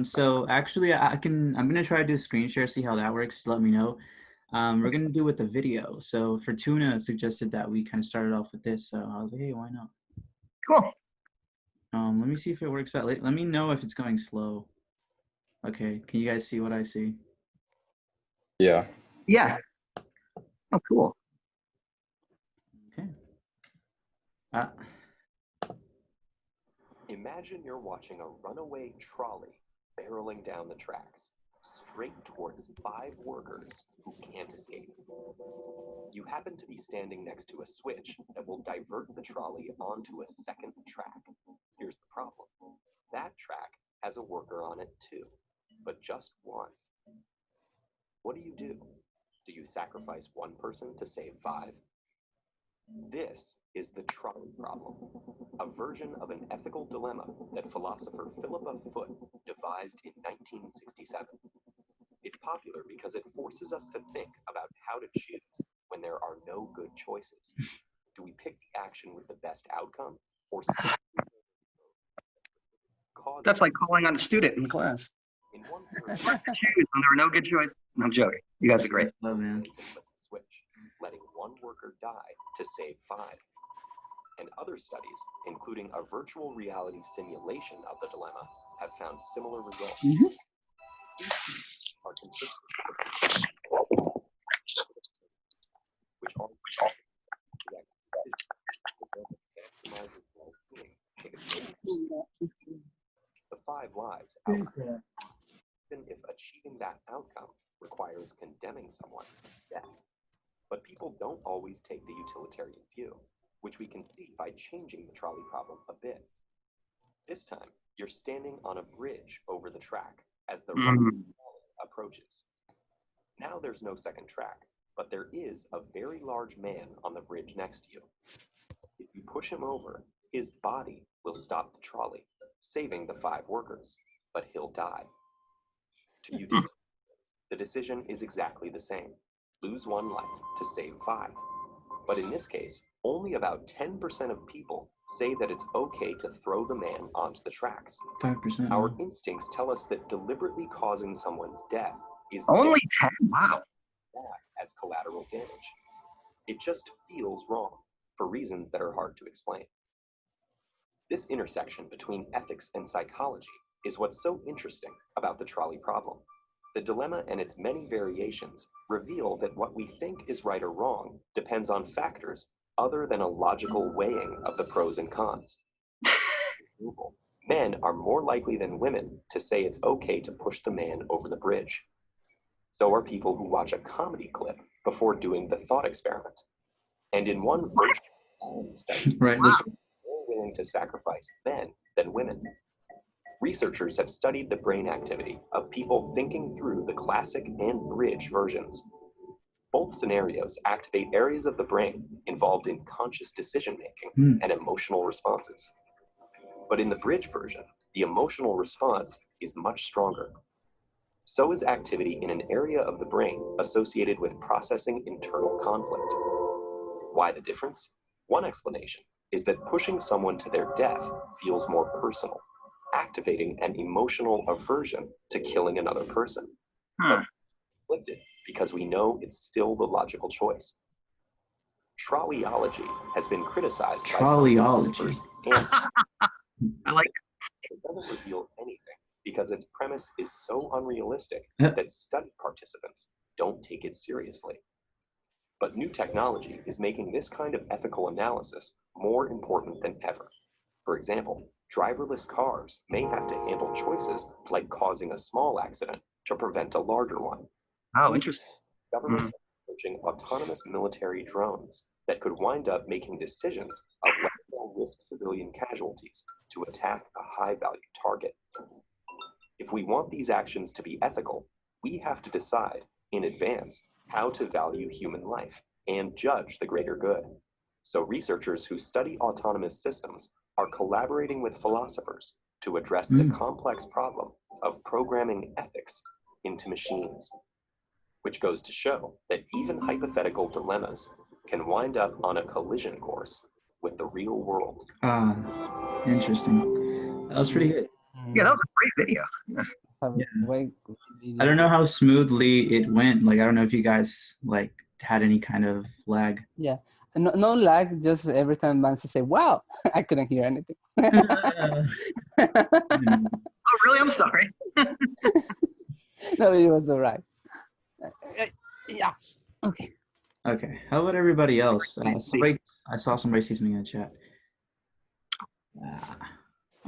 So actually, I'm gonna try to do a screen share, see how that works. Let me know. We're gonna do it with the video. So Fortuna suggested that we kind of started off with this, so I was like, hey, why not? Cool. Let me see if it works out. Let me know if it's going slow. Okay, can you guys see what I see? Yeah. Yeah. Oh, cool. Okay. Imagine you're watching a runaway trolley barreling down the tracks, straight towards 5 workers who can't escape. You happen to be standing next to a switch that will divert the trolley onto a second track. Here's the problem. That track has a worker on it too, but just one. What do? Do you sacrifice one person to save 5? This is the trolley problem, a version of an ethical dilemma that philosopher Philippa Foot devised in 1967. It's popular because it forces us to think about how to choose when there are no good choices. Do we pick the action with the best outcome, or cause? That's like calling on a student in class. In one choose when there are no good choices. No, I'm joking. You guys are great. Oh, man. Switch, letting one worker die to save 5. And other studies, including a virtual reality simulation of the dilemma, have found similar results. These are consistent, which are the 5 lives outcome, even if achieving that outcome requires condemning someone to death. But people don't always take the utilitarian view, which we can see by changing the trolley problem a bit. This time, you're standing on a bridge over the track as the trolley approaches. Now there's no second track, but there is a very large man on the bridge next to you. If you push him over, his body will stop the trolley, saving the 5 workers, but he'll die. To you, the decision is exactly the same. Lose 1 life to save 5. But in this case, only about 10% of people say that it's okay to throw the man onto the tracks. 5%. Our instincts tell us that deliberately causing someone's death is only 10. Wow. As collateral damage. It just feels wrong for reasons that are hard to explain. This intersection between ethics and psychology is what's so interesting about the trolley problem. The dilemma and its many variations reveal that what we think is right or wrong depends on factors other than a logical weighing of the pros and cons. Men are more likely than women to say it's okay to push the man over the bridge. So are people who watch a comedy clip before doing the thought experiment. And in one study, Right. are more willing to sacrifice men than women. Researchers have studied the brain activity of people thinking through the classic and bridge versions. Both scenarios activate areas of the brain involved in conscious decision-making and emotional responses. But in the bridge version, the emotional response is much stronger. So is activity in an area of the brain associated with processing internal conflict. Why the difference? One explanation is that pushing someone to their death feels more personal, activating an emotional aversion to killing another person. But conflicted because we know it's still the logical choice. Trolleyology has been criticized by some philosophers and I like it doesn't reveal anything because its premise is so unrealistic that study participants don't take it seriously. But new technology is making this kind of ethical analysis more important than ever. For example, driverless cars may have to handle choices like causing a small accident to prevent a larger one. Oh, interesting. Governments are researching autonomous military drones that could wind up making decisions of whether they'll risk civilian casualties to attack a high-value target. If we want these actions to be ethical, we have to decide in advance how to value human life and judge the greater good. So researchers who study autonomous systems are collaborating with philosophers to address the complex problem of programming ethics into machines, which goes to show that even hypothetical dilemmas can wind up on a collision course with the real world. Interesting. That was pretty good. Yeah, that was a great video. I don't know how smoothly it went. Like, I don't know if you guys like had any kind of lag. Yeah, no lag. Just every time Vance say, "Wow," I couldn't hear anything. Oh, really? I'm sorry. No, it was all right. Yeah. Okay. Okay. How about everybody else? I saw somebody say something in the chat.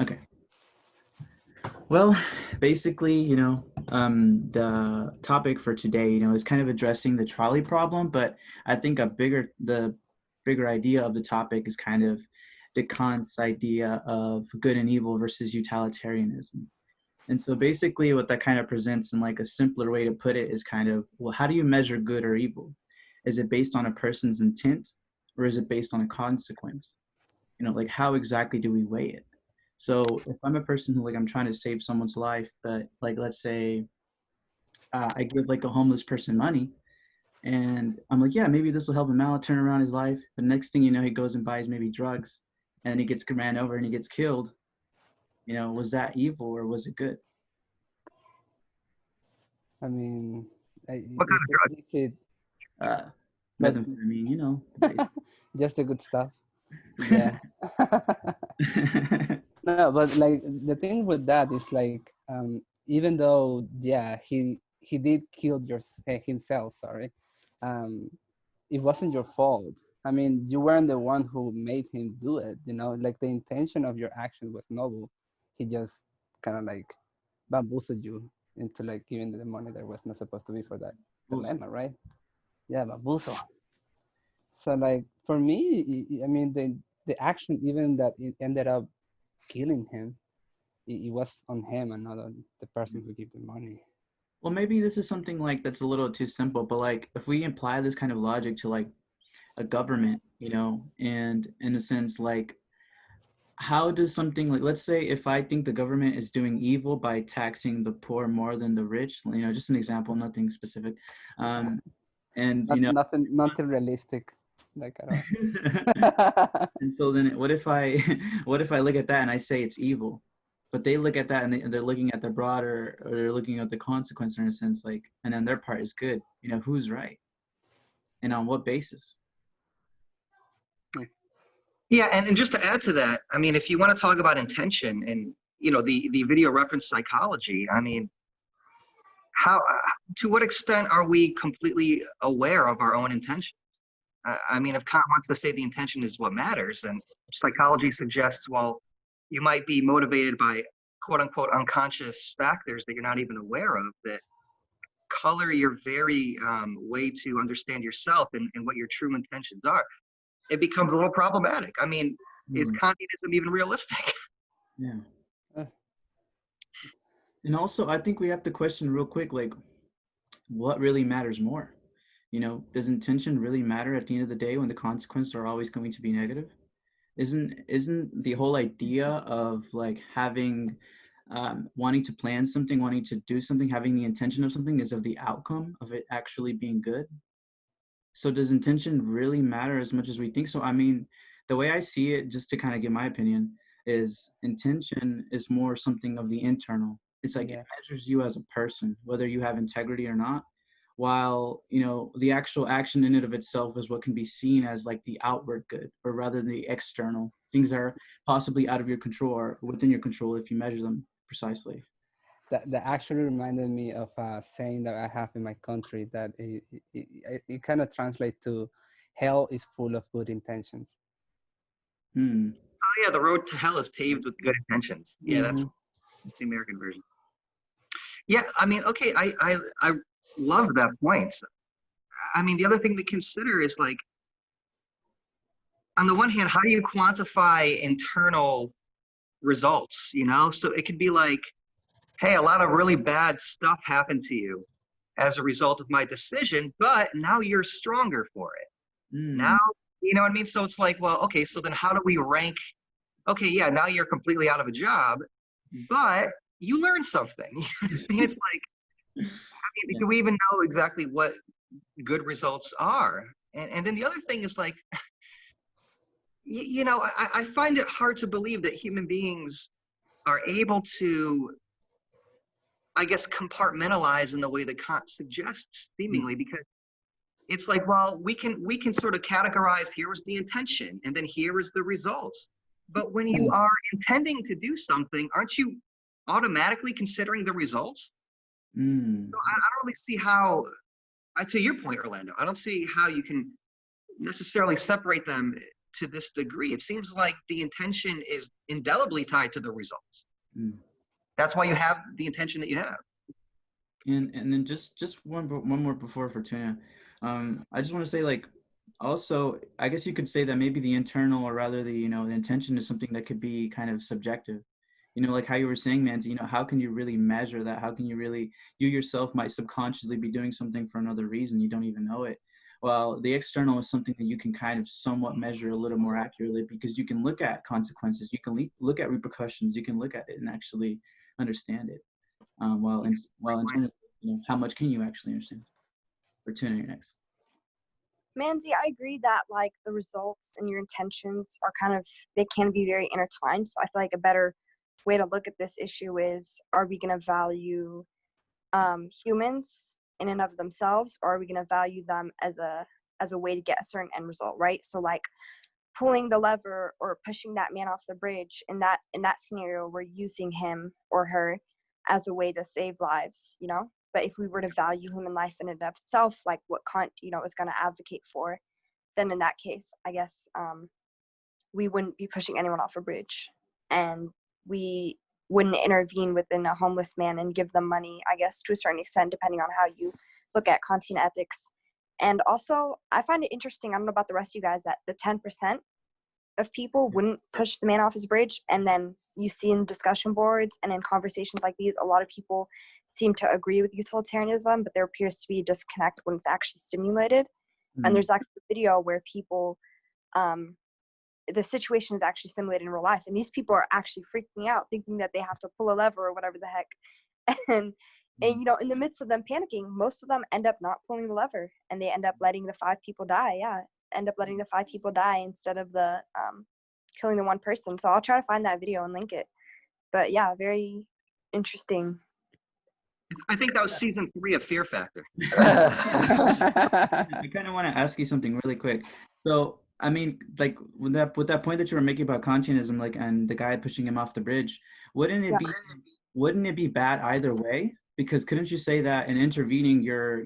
Okay. Well, basically, the topic for today, is kind of addressing the trolley problem, but I think the bigger idea of the topic is kind of Kant's idea of good and evil versus utilitarianism. And so basically what that kind of presents in like a simpler way to put it is kind of, well, how do you measure good or evil? Is it based on a person's intent or is it based on a consequence? Like how exactly do we weigh it? So if I'm a person who I'm trying to save someone's life, but let's say I give a homeless person money and I'm like, yeah, maybe this will help him out, turn around his life. But next thing you know, he goes and buys maybe drugs and he gets ran over and he gets killed. Was that evil or was it good? I mean, What kind of drug? Methamphetamine, just the good stuff. Yeah. No, but the thing with that is even though he did kill himself, sorry, it wasn't your fault. I mean, you weren't the one who made him do it, the intention of your action was noble. He just kind of bamboozled you into giving the money that was not supposed to be for that dilemma, right? Yeah, bamboozle. So for me, I mean, the action, even that it ended up killing him, it was on him and not on the person who gave the money. Well, maybe this is something that's a little too simple, but if we apply this kind of logic to a government, and in a sense, how does something let's say if I think the government is doing evil by taxing the poor more than the rich, just an example, nothing specific, and nothing realistic, at all. And so then what if I look at that and I say it's evil, but they look at that and they're looking at the broader, or they're looking at the consequence in a sense, and then their part is good, who's right and on what basis? Yeah, and just to add to that, I mean, if you want to talk about intention and the video reference psychology, I mean, how to what extent are we completely aware of our own intentions? I mean, if Kant wants to say the intention is what matters, and psychology suggests, well, you might be motivated by quote unquote unconscious factors that you're not even aware of that color your very way to understand yourself and what your true intentions are. It becomes a little problematic. I mean, is Kantianism even realistic? Yeah. And also, I think we have to question real quick, what really matters more? Does intention really matter at the end of the day when the consequences are always going to be negative? Isn't the whole idea of having, wanting to plan something, wanting to do something, having the intention of something is of the outcome of it actually being good? So does intention really matter as much as we think so? I mean, the way I see it, just to kind of give my opinion, is intention is more something of the internal. It's it measures you as a person, whether you have integrity or not, while, the actual action in and of itself is what can be seen as the outward good, or rather the external. Things that are possibly out of your control or within your control if you measure them precisely. That actually reminded me of a saying that I have in my country that it kind of translates to hell is full of good intentions. Oh yeah, the road to hell is paved with good intentions. Yeah, that's the American version. Yeah, I mean, okay, I love that point. I mean, the other thing to consider is on the one hand, how do you quantify internal results? So it could be hey, a lot of really bad stuff happened to you as a result of my decision, but now you're stronger for it. Now, you know what I mean? So it's well, okay, so then how do we rank? Okay, yeah, now you're completely out of a job, but you learned something. I mean, it's do we even know exactly what good results are? And then the other thing is I find it hard to believe that human beings are able to, I guess, compartmentalize in the way that Kant suggests, seemingly, because it's like, well, we can sort of categorize, here is the intention, and then here is the results. But when you are intending to do something, aren't you automatically considering the results? Mm. So I don't really see how, to your point, Orlando, I don't see how you can necessarily separate them to this degree. It seems like the intention is indelibly tied to the results. Mm. That's why you have the intention that you have. And then just one more before Fortuna. I just want to say, like, also, I guess you could say that maybe the internal, or rather the, the intention is something that could be kind of subjective. Like how you were saying, Manzi, how can you really measure that? How can you really, you yourself might subconsciously be doing something for another reason, you don't even know it. Well, the external is something that you can kind of somewhat measure a little more accurately, because you can look at consequences, you can look at repercussions, you can look at it and actually understand it. While internally, how much can you actually understand? Fortuna, you're next. Manzi, I agree that like the results and your intentions are they can be very intertwined. So I feel like a better way to look at this issue is, are we going to value humans in and of themselves, or are we going to value them as a way to get a certain end result, right? So like pulling the lever or pushing that man off the bridge, in that scenario, we're using him or her as a way to save lives, But if we were to value human life in and of itself, like what Kant, is going to advocate for, then in that case, I guess we wouldn't be pushing anyone off a bridge, and we wouldn't intervene within a homeless man and give them money, I guess, to a certain extent, depending on how you look at Kantian ethics. And also, I find it interesting, I don't know about the rest of you guys, that the 10% of people wouldn't push the man off his bridge, and then you see in discussion boards and in conversations like these, a lot of people seem to agree with utilitarianism, but there appears to be a disconnect when it's actually stimulated. Mm-hmm. And there's actually a video where people, the situation is actually simulated in real life, and these people are actually freaking out, thinking that they have to pull a lever or whatever the heck. And in the midst of them panicking, most of them end up not pulling the lever, and they end up letting the 5 people die. End up letting the 5 people die instead of the killing the one person. So I'll try to find that video and link it. But yeah, very interesting. I think that was season 3 of Fear Factor. I kind of want to ask you something really quick. So, I mean, like with that point that you were making about Kantianism, like, and the guy pushing him off the bridge, wouldn't it be bad either way? Because couldn't you say that in intervening, you're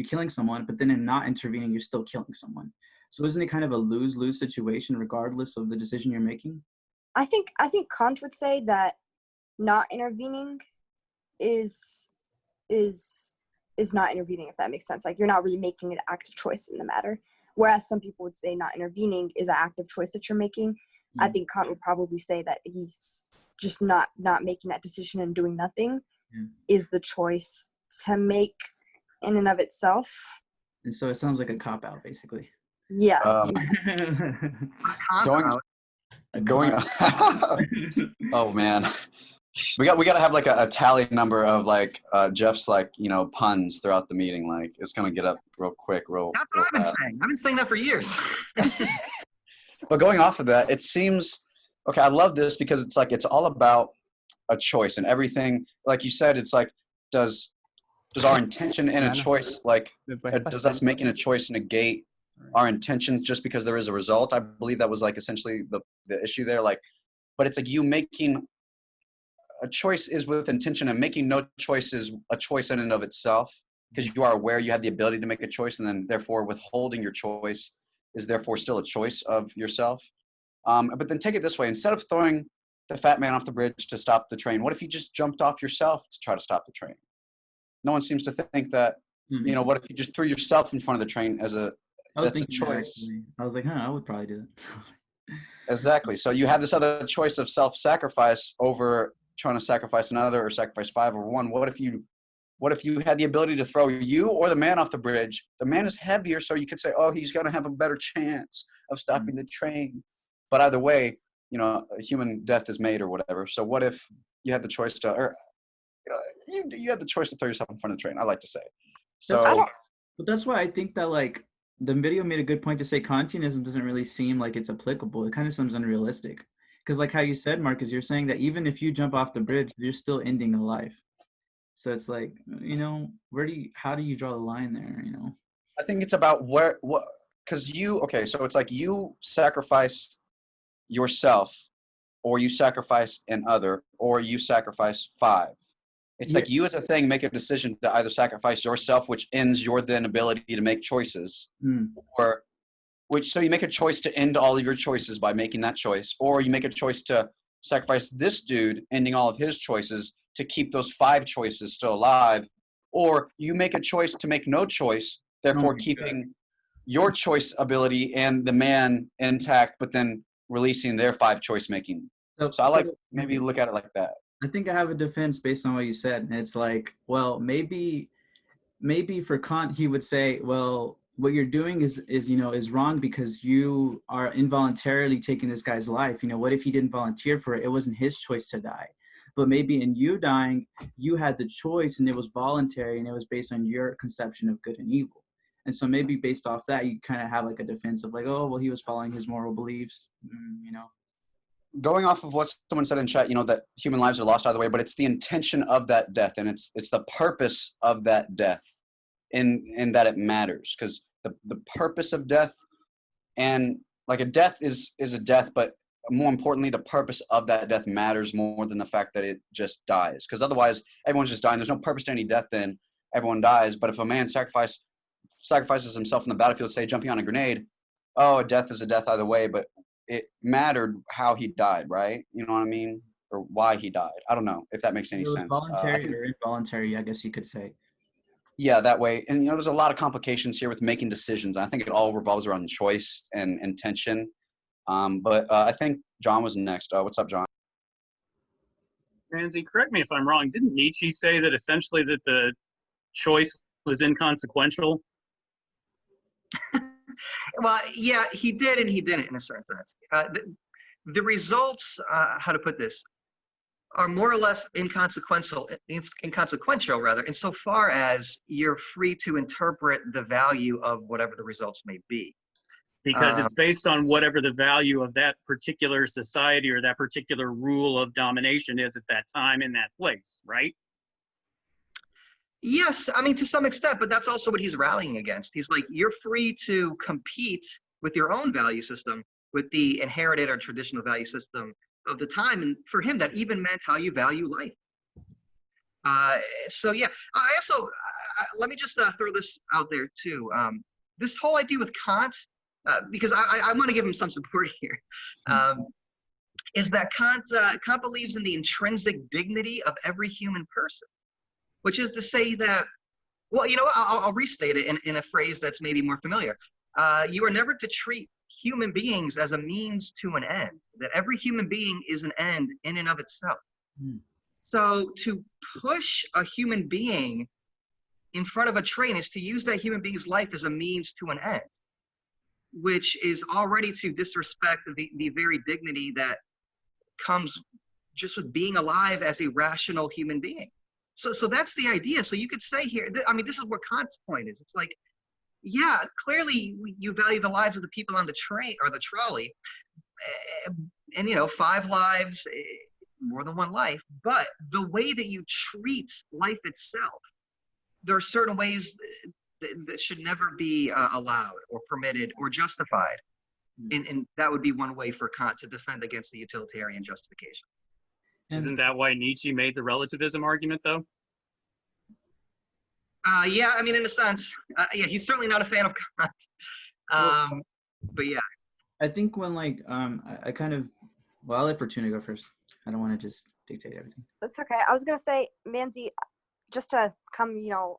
killing someone, but then in not intervening, you're still killing someone? So isn't it kind of a lose-lose situation regardless of the decision you're making? I think Kant would say that not intervening is not intervening, if that makes sense. Like, you're not really making an active choice in the matter. Whereas some people would say not intervening is an active choice that you're making. Mm-hmm. I think Kant would probably say that he's just not making that decision and doing nothing is the choice to make in and of itself. And so it sounds like a cop-out, basically. Yeah. Going oh man, we got to have like a tally number of like Jeff's like puns throughout the meeting. Like it's gonna get up real quick. That's what I've been saying. I've been saying that for years. But going off of that, it seems okay. I love this because it's like it's all about a choice, and everything, like you said, it's like does our intention in a choice, like does us making a choice negate our intentions just because there is a result? I believe that was like essentially the issue there. Like, but it's like you making a choice is with intention, and making no choice is a choice in and of itself, because you are aware you have the ability to make a choice, and then therefore withholding your choice is therefore still a choice of yourself. But then take it this way: instead of throwing the fat man off the bridge to stop the train, what if you just jumped off yourself to try to stop the train? No one seems to think that. Mm-hmm. What if you just threw yourself in front of the train as a that's a choice. I was like, I would probably do that. Exactly. So you have this other choice of self-sacrifice over trying to sacrifice another or sacrifice 5 over 1. What if you had the ability to throw you or the man off the bridge? The man is heavier, so you could say, oh, he's going to have a better chance of stopping the train. But either way, human death is made or whatever. So what if you had the choice to, or you had the choice to throw yourself in front of the train? I like to say. So. But that's why I think that like the video made a good point to say Kantianism doesn't really seem like it's applicable. It kind of seems unrealistic. because like how you said, Marcus, you're saying that even if you jump off the bridge, you're still ending a life. So it's like, how do you draw the line there, I think it's about because okay, so it's like you sacrifice yourself, or you sacrifice an other, or you sacrifice five. It's Yeah. like you as a thing make a decision to either sacrifice yourself, which ends your then ability to make choices, Mm. or so you make a choice to end all of your choices by making that choice, or you make a choice to sacrifice this dude, ending all of his choices to keep those five choices still alive, or you make a choice to make no choice, Oh therefore my keeping your choice ability and the man intact, but then releasing their five choice making. God. So I like maybe look at it like that. I think I have a defense based on what you said. And it's like, well, maybe for Kant, he would say, well, what you're doing is wrong because you are involuntarily taking this guy's life. What if he didn't volunteer for it? It wasn't his choice to die. But maybe in you dying, you had the choice and it was voluntary and it was based on your conception of good and evil. And so maybe based off that, you kind of have like a defense of like, oh, well, he was following his moral beliefs, Going off of what someone said in chat, that human lives are lost either way, but it's the intention of that death, and it's the purpose of that death, in that it matters, because the purpose of death, and like a death is a death, but more importantly, the purpose of that death matters more than the fact that it just dies. Because otherwise, everyone's just dying. There's no purpose to any death. Then everyone dies. But if a man sacrifices himself in the battlefield, say jumping on a grenade, oh, a death is a death either way, but it mattered how he died, right? You know what I mean? Or why he died. I don't know if that makes any it was sense. voluntary or involuntary, I guess you could say. Yeah, that way. And there's a lot of complications here with making decisions. I think it all revolves around choice and intention. But I think John was next. What's up, John? Nancy, correct me if I'm wrong. Didn't Nietzsche say that essentially that the choice was inconsequential? Well, yeah, he did and he didn't in a certain sense. The results, how to put this, are more or less inconsequential rather, insofar as you're free to interpret the value of whatever the results may be. Because it's based on whatever the value of that particular society or that particular rule of domination is at that time in that place, right? Yes, I mean, to some extent, but that's also what he's rallying against. He's like, you're free to compete with your own value system, with the inherited or traditional value system of the time. And for him, that even meant how you value life. So yeah, I also, let me just throw this out there too. This whole idea with Kant, because I want to give him some support here, is that Kant believes in the intrinsic dignity of every human person. Which is to say that, well, I'll restate it in a phrase that's maybe more familiar. You are never to treat human beings as a means to an end, that every human being is an end in and of itself. So to push a human being in front of a train is to use that human being's life as a means to an end, which is already to disrespect the very dignity that comes just with being alive as a rational human being. So that's the idea. So you could say here, I mean, this is where Kant's point is. It's like, yeah, clearly you value the lives of the people on the train or the trolley, and 5 lives, more than one life. But the way that you treat life itself, there are certain ways that should never be allowed or permitted or justified. And that would be one way for Kant to defend against the utilitarian justification. Isn't that why Nietzsche made the relativism argument, though? Yeah, I mean, in a sense, yeah, he's certainly not a fan of Kant. But yeah. I think when I kind of, well, I'll let Fortuna go first. I don't want to just dictate everything. That's okay. I was gonna say, Manzi, just to come,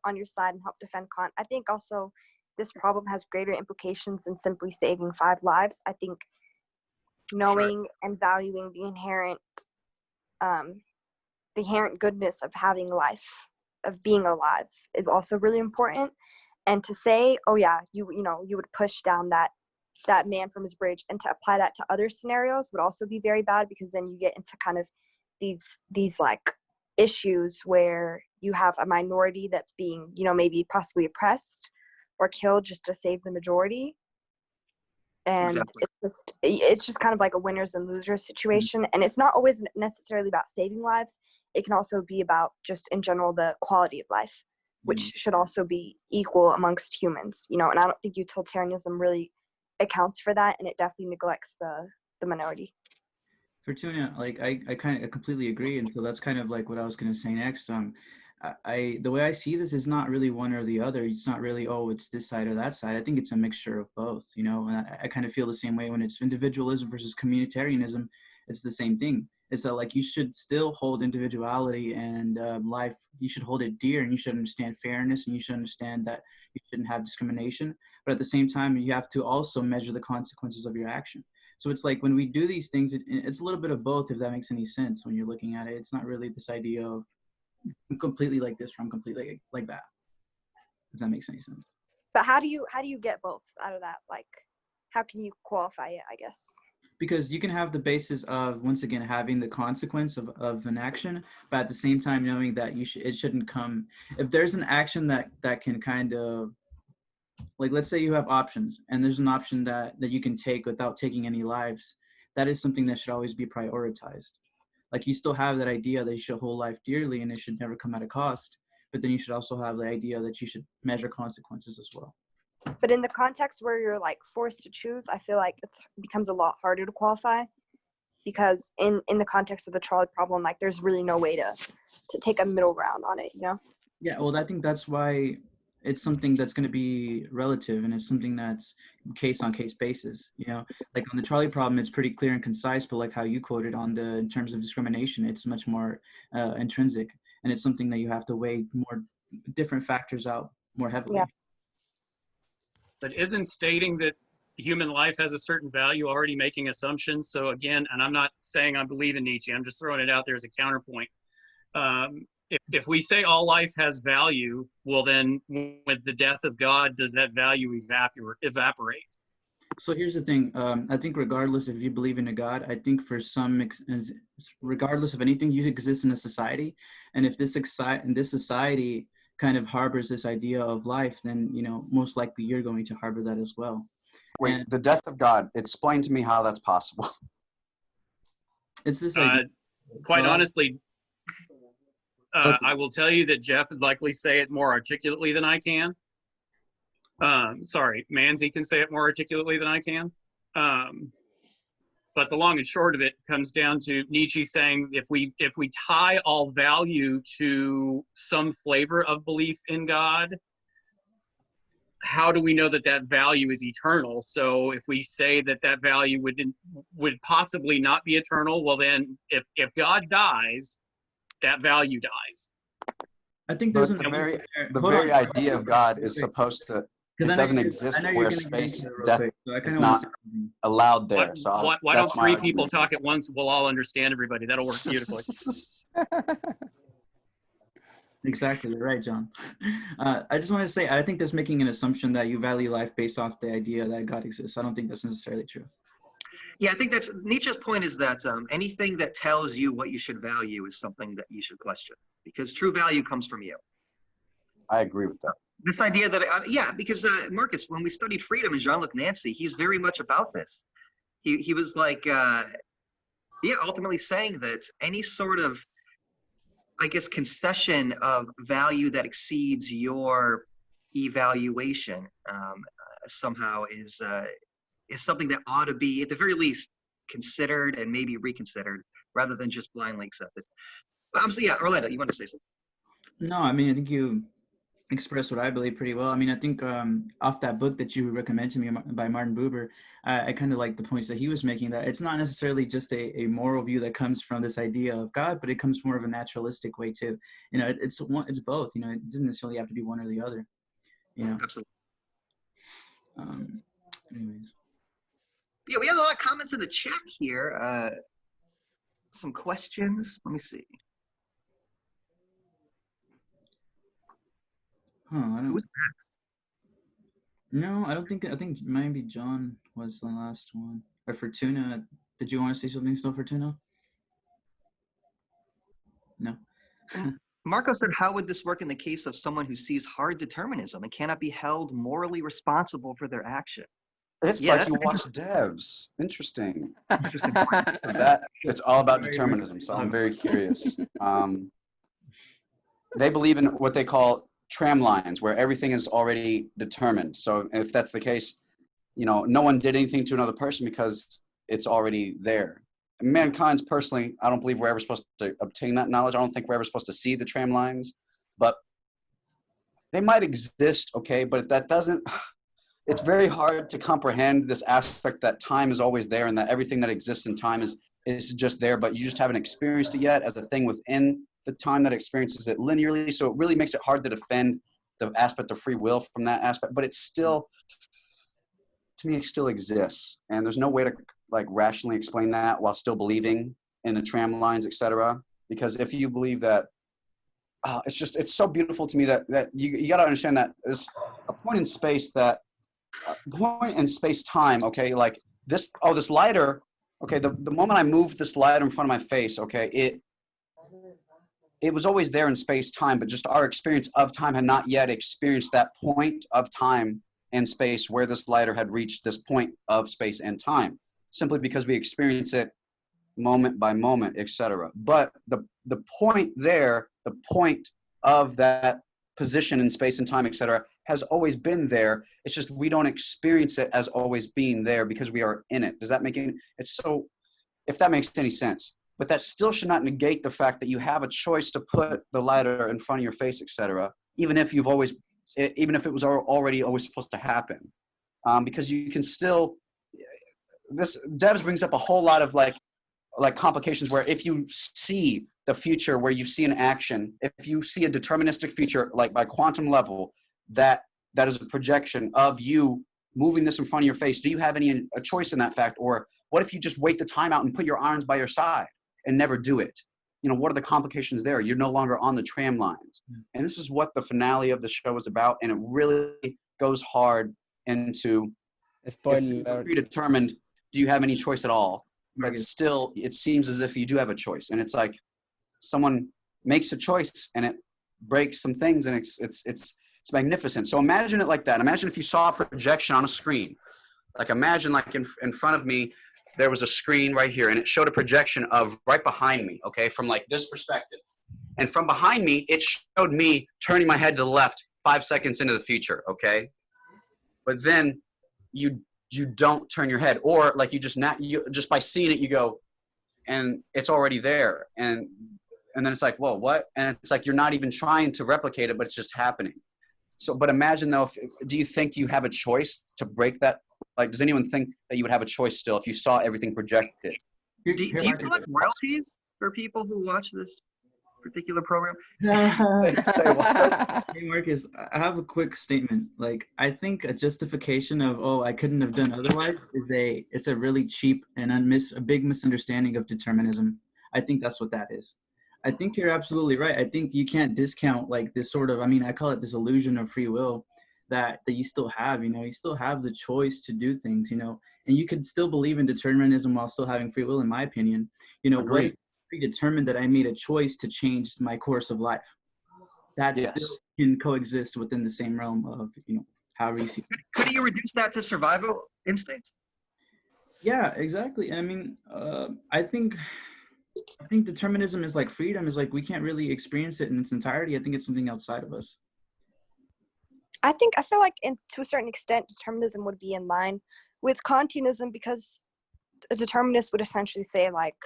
on your side and help defend Kant. I think also this problem has greater implications than simply saving 5 lives. I think knowing and valuing the inherent goodness of having life, of being alive, is also really important. And to say, oh yeah, you would push down that man from his bridge, and to apply that to other scenarios would also be very bad, because then you get into kind of these like issues where you have a minority that's being, maybe possibly oppressed or killed just to save the majority. and Exactly. it's just kind of like a winners and losers situation, and it's not always necessarily about saving lives. It can also be about just in general the quality of life, which should also be equal amongst humans, you know. And I don't think utilitarianism really accounts for that, and it definitely neglects the minority. Fortuna, like I kind of completely agree, and so that's kind of like what I was going to say next. I the way I see this is not really one or the other. It's not really, oh, it's this side or that side. I think it's a mixture of both, you know. And I kind of feel the same way when it's individualism versus communitarianism. It's the same thing. It's that like you should still hold individuality and life. You should hold it dear, and you should understand fairness, and you should understand that you shouldn't have discrimination. But at the same time, you have to also measure the consequences of your action. So it's like when we do these things, it's a little bit of both, if that makes any sense when you're looking at it. It's not really this idea of I'm completely like this or I'm completely like that, if that makes any sense. But how do you get both out of that? Like, how can you qualify it, I guess? Because you can have the basis of, once again, having the consequence of an action, but at the same time knowing that it shouldn't come. If there's an action that can kind of, like, let's say you have options and there's an option that you can take without taking any lives, that is something that should always be prioritized. Like, you still have that idea that you should hold life dearly and it should never come at a cost, but then you should also have the idea that you should measure consequences as well. But in the context where you're like forced to choose, I feel like it becomes a lot harder to qualify, because in the context of the trolley problem, like there's really no way to take a middle ground on it, you know? Yeah, well, I think that's why it's something that's going to be relative, and it's something that's case on case basis. You know, like on the trolley problem, it's pretty clear and concise, but like how you quoted on in terms of discrimination, it's much more intrinsic, and it's something that you have to weigh more different factors out more heavily. Yeah. But isn't stating that human life has a certain value already making assumptions? So again, and I'm not saying I believe in Nietzsche, I'm just throwing it out there as a counterpoint. If we say all life has value, well then with the death of God, does that value evaporate? So here's the thing. I think regardless if you believe in a God, I think for some, regardless of anything, you exist in a society. And if this society kind of harbors this idea of life, then, you know, most likely you're going to harbor that as well. Wait, And the death of God. Explain to me how that's possible. it's this idea. Quite Well, honestly, okay. I will tell you that Jeff would likely say it more articulately than I can. Sorry, Manzi can say it more articulately than I can. But the long and short of it comes down to Nietzsche saying if we tie all value to some flavor of belief in God, how do we know that that value is eternal? So if we say that that value would possibly not be eternal, well then if God dies, that value dies. I think But there's the very idea of God is supposed to, it doesn't exist where space, death is not allowed there. So Why don't three people talk at once? We'll all understand everybody. That'll work beautifully. Exactly, you're right, John. I just want to say, I think that's making an assumption that you value life based off the idea that God exists. I don't think that's necessarily true. Yeah, I think that's Nietzsche's point, is that anything that tells you what you should value is something that you should question, because true value comes from you. I agree with that. This idea that, yeah, because Marcus, when we studied freedom in Jean-Luc Nancy, he's very much about this. He was like, yeah, ultimately saying that any sort of, I guess, concession of value that exceeds your evaluation somehow is something that ought to be, at the very least, considered and maybe reconsidered, rather than just blindly accepted. But yeah, Orlando, you want to say something? No, I mean, I think you expressed what I believe pretty well. I mean, I think off that book that you recommended to me by Martin Buber, I kind of like the points that he was making, that it's not necessarily just a moral view that comes from this idea of God, but it comes more of a naturalistic way too. You know, it's both. You know, it doesn't necessarily have to be one or the other. You know. Absolutely. Anyways. Yeah, we have a lot of comments in the chat here. Some questions. Let me see. Who's next? No, I don't think. I think maybe John was the last one. Or Fortuna. Did you want to say something still, Fortuna? No. Marco said, how would this work in the case of someone who sees hard determinism and cannot be held morally responsible for their action? It's Yeah, like that's you an watch devs. Interesting. interesting point. That it's all about Very determinism. So I'm much. very curious. They believe in what they call tram lines, where everything is already determined. So if that's the case, no one did anything to another person because it's already there. Mankind's personally, I don't believe we're ever supposed to obtain that knowledge. I don't think we're ever supposed to see the tram lines, but they might exist, okay? But that doesn't, it's very hard to comprehend this aspect that time is always there and that everything that exists in time is just there, but you just haven't experienced it yet as a thing within the time that experiences it linearly. So it really makes it hard to defend the aspect of free will from that aspect, but it's still, to me, it still exists. And there's no way to like rationally explain that while still believing in the tram lines, etc. Because if you believe that, it's so beautiful to me that you got to understand that there's a point in space time, okay, like this lighter, okay, the moment I moved this lighter in front of my face, okay, it was always there in space time, but just our experience of time had not yet experienced that point of time and space where this lighter had reached this point of space and time, simply because we experience it moment by moment, etc. But the point there, the point of that position in space and time, etc., has always been there. It's just we don't experience it as always being there because we are in it. Does that make any? It's so, if that makes any sense. But that still should not negate the fact that you have a choice to put the lighter in front of your face, etc. Even if it was already always supposed to happen, because you can still. This Debs brings up a whole lot of like complications where if you see the future, where you see an action, if you see a deterministic future, like by quantum level, that is a projection of you moving this in front of your face. Do you have a choice in that fact? Or what if you just wait the time out and put your arms by your side and never do it? What are the complications there? You're no longer on the tram lines. And this is what the finale of the show is about. And it really goes hard into, if Spoiler. predetermined, do you have any choice at all? But still, it seems as if you do have a choice. And it's like someone makes a choice and it breaks some things, and it's magnificent. So imagine it like that. Imagine if you saw a projection on a screen. Like imagine like in front of me, there was a screen right here, and it showed a projection of right behind me, okay, from like this perspective. And from behind me, it showed me turning my head to the left 5 seconds into the future, okay? But then you don't turn your head, or like you just by seeing it, you go, and it's already there. And then it's like, whoa, what? And it's like you're not even trying to replicate it, but it's just happening. So, but imagine though, do you think you have a choice to break that? Like, does anyone think that you would have a choice still if you saw everything projected? Do you collect royalties for people who watch this particular program? Say what? Hey Marcus, I have a quick statement. Like, I think a justification of I couldn't have done otherwise it's a really cheap and a big misunderstanding of determinism. I think that's what that is. I think you're absolutely right. I think you can't discount like this sort of, I call it this illusion of free will that you still have. You still have the choice to do things. And you could still believe in determinism while still having free will, in my opinion. What if predetermined that I made a choice to change my course of life? That still can coexist within the same realm of however you see it. Could you reduce that to survival instinct? Yeah, exactly. I think determinism is like freedom, is like we can't really experience it in its entirety. I think it's something outside of us. I feel like to a certain extent determinism would be in line with Kantianism, because a determinist would essentially say like,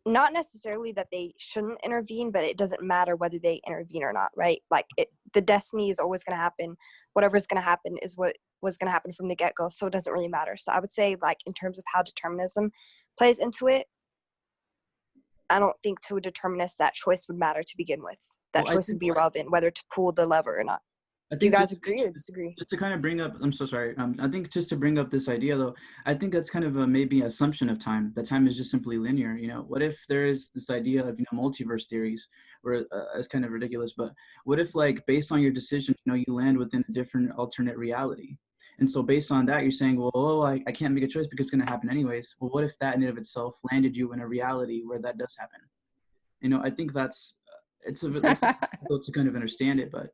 not necessarily that they shouldn't intervene, but it doesn't matter whether they intervene or not, right? Like the destiny is always going to happen. Whatever's going to happen is what was going to happen from the get-go, so it doesn't really matter. So I would say like in terms of how determinism plays into it, I don't think to a determinist that choice would matter to begin with. That choice would be irrelevant whether to pull the lever or not. Do you guys agree or disagree? Just to kind of bring up, I'm so sorry. I think just to bring up this idea though, I think that's kind of maybe an assumption of time. That time is just simply linear. What if there is this idea of multiverse theories, where it's kind of ridiculous, but what if like based on your decision, you land within a different alternate reality, and so based on that, you're saying, well, I can't make a choice because it's going to happen anyways. Well, what if that in and of itself landed you in a reality where that does happen? I think that's it's difficult to kind of understand it, but.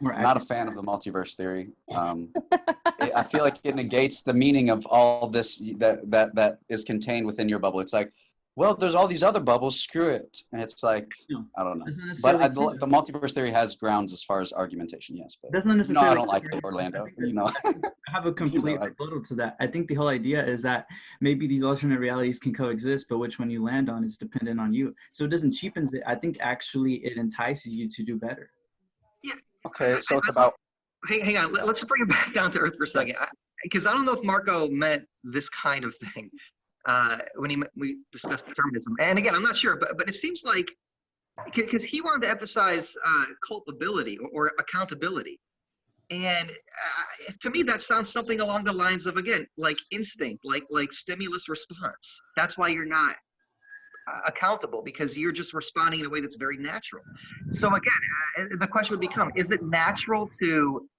More not a accurate. fan of the multiverse theory. I feel like it negates the meaning of all this that is contained within your bubble. It's like, well, there's all these other bubbles. Screw it. And it's like, No, I don't know. that's not But necessarily true. the multiverse theory has grounds as far as argumentation, yes. But That's not I necessarily don't like true. it, Orlando. I think I have a complete I- rebuttal to that. I think the whole idea is that maybe these alternate realities can coexist, but which one you land on is dependent on you. So it doesn't cheapen it. I think actually it entices you to do better. Yeah. Okay, so it's about. Hang on. Let's just bring it back down to earth for a second, because I don't know if Marco meant this kind of thing when we discussed determinism. And again, I'm not sure, but it seems like because he wanted to emphasize culpability or accountability. And to me, that sounds something along the lines of, again, like instinct, like stimulus response. That's why you're not accountable, because you're just responding in a way that's very natural. So again, the question would become: is it natural to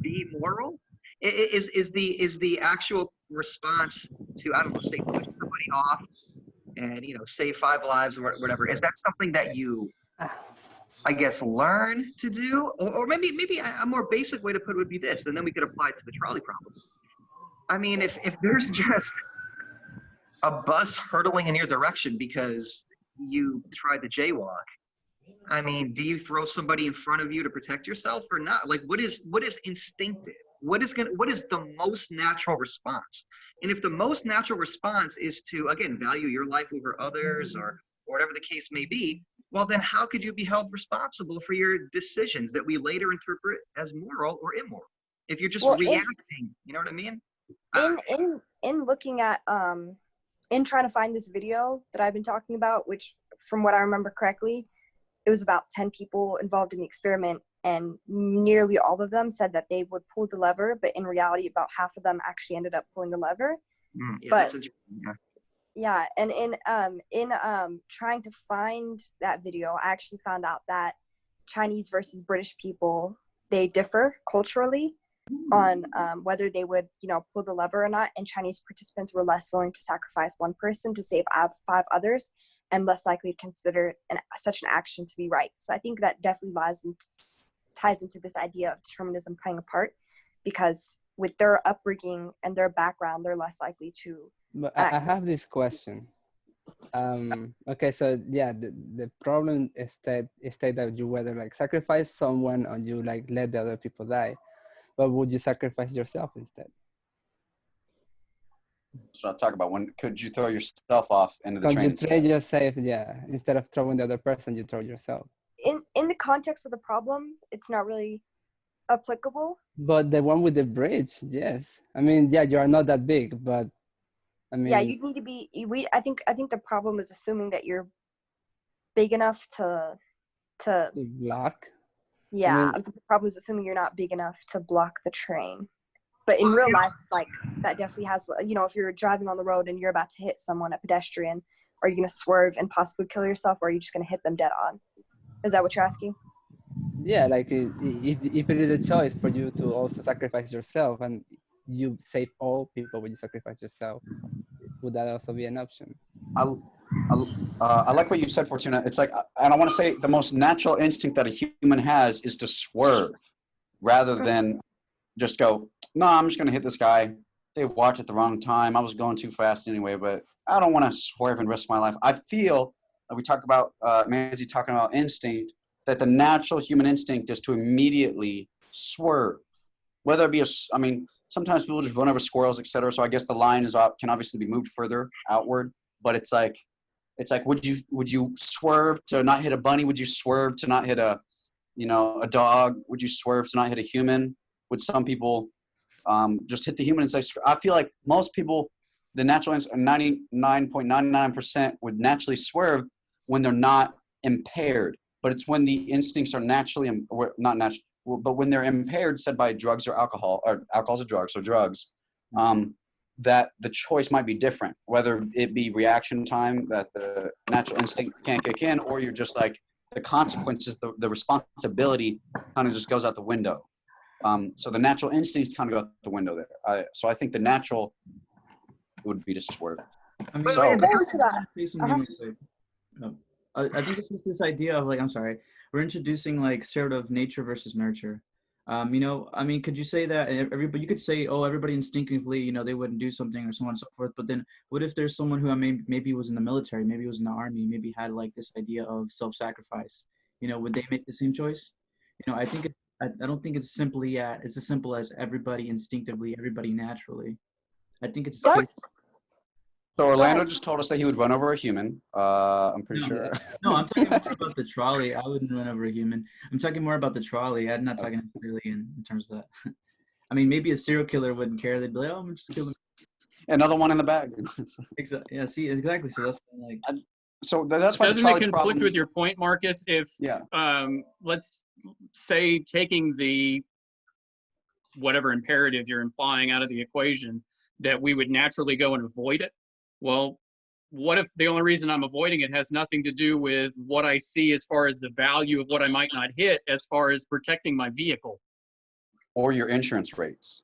be moral? Is the actual response to, I don't know, say push somebody off and save 5 lives or whatever? Is that something that you, I guess, learn to do, or maybe a more basic way to put it would be this, and then we could apply it to the trolley problem. I mean, if there's just a bus hurtling in your direction because you tried to jaywalk, I mean, do you throw somebody in front of you to protect yourself or not? Like, what is instinctive? What is the most natural response? And if the most natural response is to, again, value your life over others or whatever the case may be, well, then how could you be held responsible for your decisions that we later interpret as moral or immoral? If you're just reacting, you know what I mean? In looking at in trying to find this video that I've been talking about, which from what I remember correctly, it was about 10 people involved in the experiment, and nearly all of them said that they would pull the lever, but in reality, about half of them actually ended up pulling the lever. Yeah, but that's interesting. yeah, and in trying to find that video, I actually found out that Chinese versus British people, they differ culturally on whether they would pull the lever or not, and Chinese participants were less willing to sacrifice one person to save 5 others, and less likely to consider such an action to be right. So I think that definitely ties into this idea of determinism playing a part, because with their upbringing and their background, they're less likely to But act. I have this question. Okay, so yeah, the problem is that you whether like sacrifice someone or you like let the other people die, but would you sacrifice yourself instead? That's what I talk about. When could you throw yourself off into the Could train? you trade yourself? Yeah, instead of throwing the other person, you throw yourself. In the context of the problem, it's not really applicable. But the one with the bridge, yes. I mean, yeah, you are not that big, but I mean, Yeah, you need to be. I think the problem is assuming that you're big enough to. to block. Yeah, I mean, the problem is assuming you're not big enough to block the train. But in real life, like that definitely has. If you're driving on the road and you're about to hit someone, a pedestrian, are you going to swerve and possibly kill yourself, or are you just going to hit them dead on? Is that what you're asking? yeah, like if it is a choice for you to also sacrifice yourself and you save all people when you sacrifice yourself, would that also be an option? I like what you said, Fortuna. It's like, and I want to say the most natural instinct that a human has is to swerve rather than just go, no, I'm just going to hit this guy. They watched at the wrong time. I was going too fast anyway, but I don't want to swerve and risk my life. I feel, we talk about, Manzi talking about instinct, that the natural human instinct is to immediately swerve. Whether it be sometimes people just run over squirrels, etc. So I guess the line can obviously be moved further outward, but it's like, would you swerve to not hit a bunny? Would you swerve to not hit a dog? Would you swerve to not hit a human? Would some people just hit the human and say, I feel like most people, the natural instinct, 99.99% would naturally swerve when they're not impaired. But it's when the instincts are naturally, not natural, but when they're impaired, said by drugs or alcohol, or alcohol's a drug, so drugs, that the choice might be different, whether it be reaction time that the natural instinct can't kick in, or you're just like the consequences, the responsibility kind of just goes out the window. So the natural instincts kind of go out the window there. So I think the natural would be to swerve. I mean, So- Going to that. say something real quick. I think it's just this idea of like, I'm sorry, we're introducing like sort of nature versus nurture. You know, I mean, could you say that everybody, you could say, oh, everybody instinctively, you know, they wouldn't do something or so on and so forth. But then what if there's someone who maybe was in the military, maybe was in the army, maybe had like this idea of self-sacrifice, you know, would they make the same choice? You know, I think I don't think it's simply it's as simple as everybody instinctively, everybody naturally. I think it's a case. Does So go Orlando ahead. just told us that he would run over a human. I'm pretty No, sure. no, I'm talking more about the trolley. I wouldn't run over a human. I'm talking more about the trolley. I'm not talking necessarily in terms of that. I mean, maybe a serial killer wouldn't care. They'd be like, oh, I'm just killing. Another one in the bag. Exactly. Yeah. See, exactly. So that's what I'm like. So that's why the Doesn't it trolley conflict problem. with your point, Marcus? If Yeah. let's say taking the whatever imperative you're implying out of the equation, that we would naturally go and avoid it. Well, what if the only reason I'm avoiding it has nothing to do with what I see as far as the value of what I might not hit, as far as protecting my vehicle? Or your insurance rates.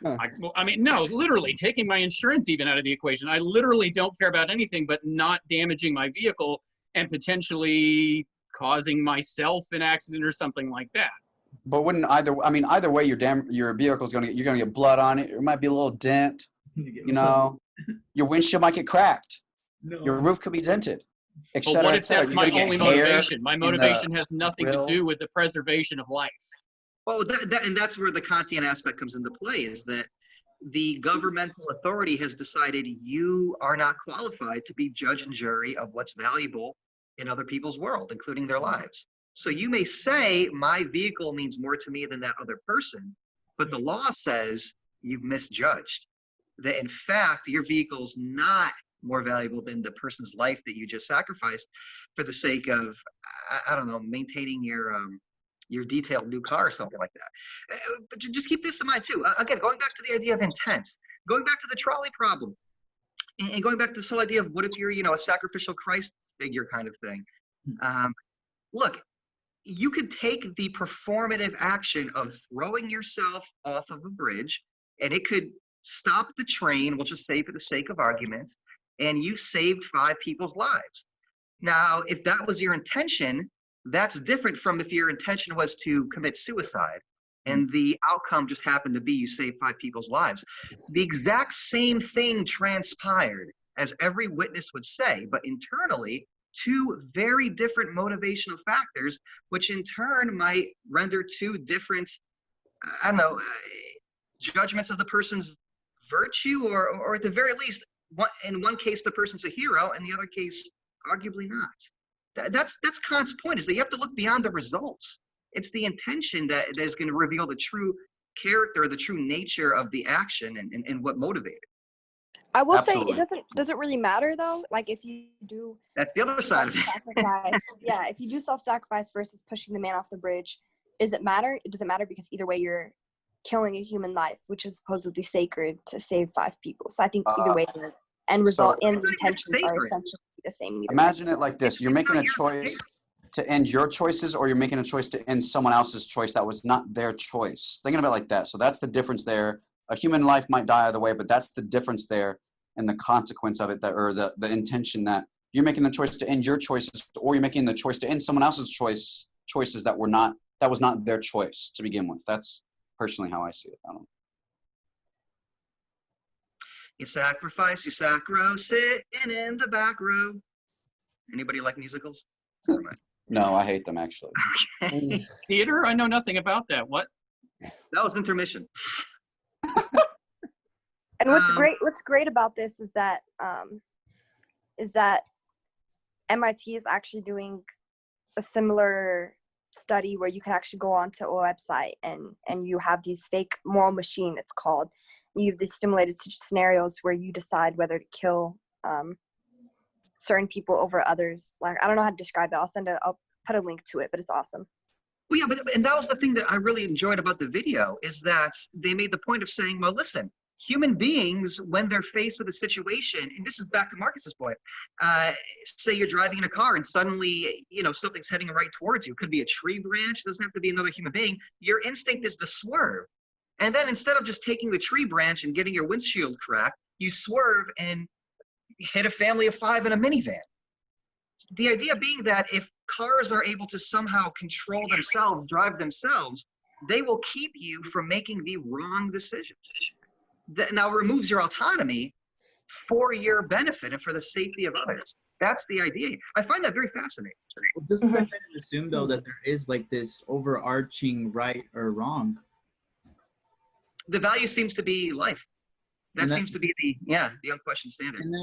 I mean, no, literally taking my insurance even out of the equation. I literally don't care about anything but not damaging my vehicle and potentially causing myself an accident or something like that. But wouldn't either way, your vehicle's you're gonna get blood on it. It might be a little dent. You know, your windshield might get cracked. No. Your roof could be dented. Et But cetera, what et if cetera. that's You're my gonna get only hair motivation? My in the motivation has nothing to grill. do with the preservation of life. Well, and that's where the Kantian aspect comes into play, is that the governmental authority has decided you are not qualified to be judge and jury of what's valuable in other people's world, including their lives. So you may say my vehicle means more to me than that other person, but the law says you've misjudged. That in fact, your vehicle's not more valuable than the person's life that you just sacrificed for the sake of, I don't know, maintaining your detailed new car or something like that. But just keep this in mind too. Again, going back to the idea of intent, going back to the trolley problem, and going back to this whole idea of what if you're, a sacrificial Christ figure kind of thing. Look, you could take the performative action of throwing yourself off of a bridge, and it could stop the train, we'll just say for the sake of argument, and you saved 5 people's lives. Now, if that was your intention, that's different from if your intention was to commit suicide and the outcome just happened to be you saved 5 people's lives. The exact same thing transpired, as every witness would say, but internally, 2 very different motivational factors, which in turn might render 2 different, judgments of the person's virtue, or at the very least, in one case, the person's a hero, and the other case, arguably not. That's Kant's point, is that you have to look beyond the results. It's the intention that is going to reveal the true character, the true nature of the action, and what motivated. I will Absolutely. say it doesn't really matter though. Like if you do That's the other side of it. self-sacrifice, yeah, if you do self-sacrifice versus pushing the man off the bridge, does it matter? It doesn't matter, because either way you're killing a human life, which is supposedly sacred, to save 5 people. So I think either way the end result and the intentions are sacred. essentially the same. Either Imagine it like this: It's you're making not a yours to choice to end your choices, or you're making a choice to end someone else's choice that was not their choice. Thinking of it like that. So that's the difference there. A human life might die either way, but that's the difference there, and the consequence of it, or the intention that you're making the choice to end your choices, or you're making the choice to end someone else's choices that was not their choice to begin with. That's personally how I see it. I don't know. You sacrifice, you sacro, sitting in the back row. Anybody like musicals? Never mind. No, I hate them actually. Theater? I know nothing about that. What? That was intermission. And what's great about this is that MIT is actually doing a similar study where you can actually go onto a website and you have these fake moral machine, it's called. You have these stimulated scenarios where you decide whether to kill certain people over others. Like, I don't know how to describe it. I'll put a link to it, but it's awesome. Well, yeah, and that was the thing that I really enjoyed about the video, is that they made the point of saying, well, listen, human beings, when they're faced with a situation, and this is back to Marcus's point, say you're driving in a car and suddenly, something's heading right towards you. It could be a tree branch, it doesn't have to be another human being. Your instinct is to swerve. And then instead of just taking the tree branch and getting your windshield cracked, you swerve and hit a family of 5 in a minivan. The idea being that if cars are able to somehow control themselves, drive themselves, they will keep you from making the wrong decisions. That now removes your autonomy for your benefit and for the safety of others. That's the idea. I find that very fascinating. Well, doesn't that kind of assume though that there is like this overarching right or wrong? The value seems to be life. That And that- seems to be the unquestioned standard. And then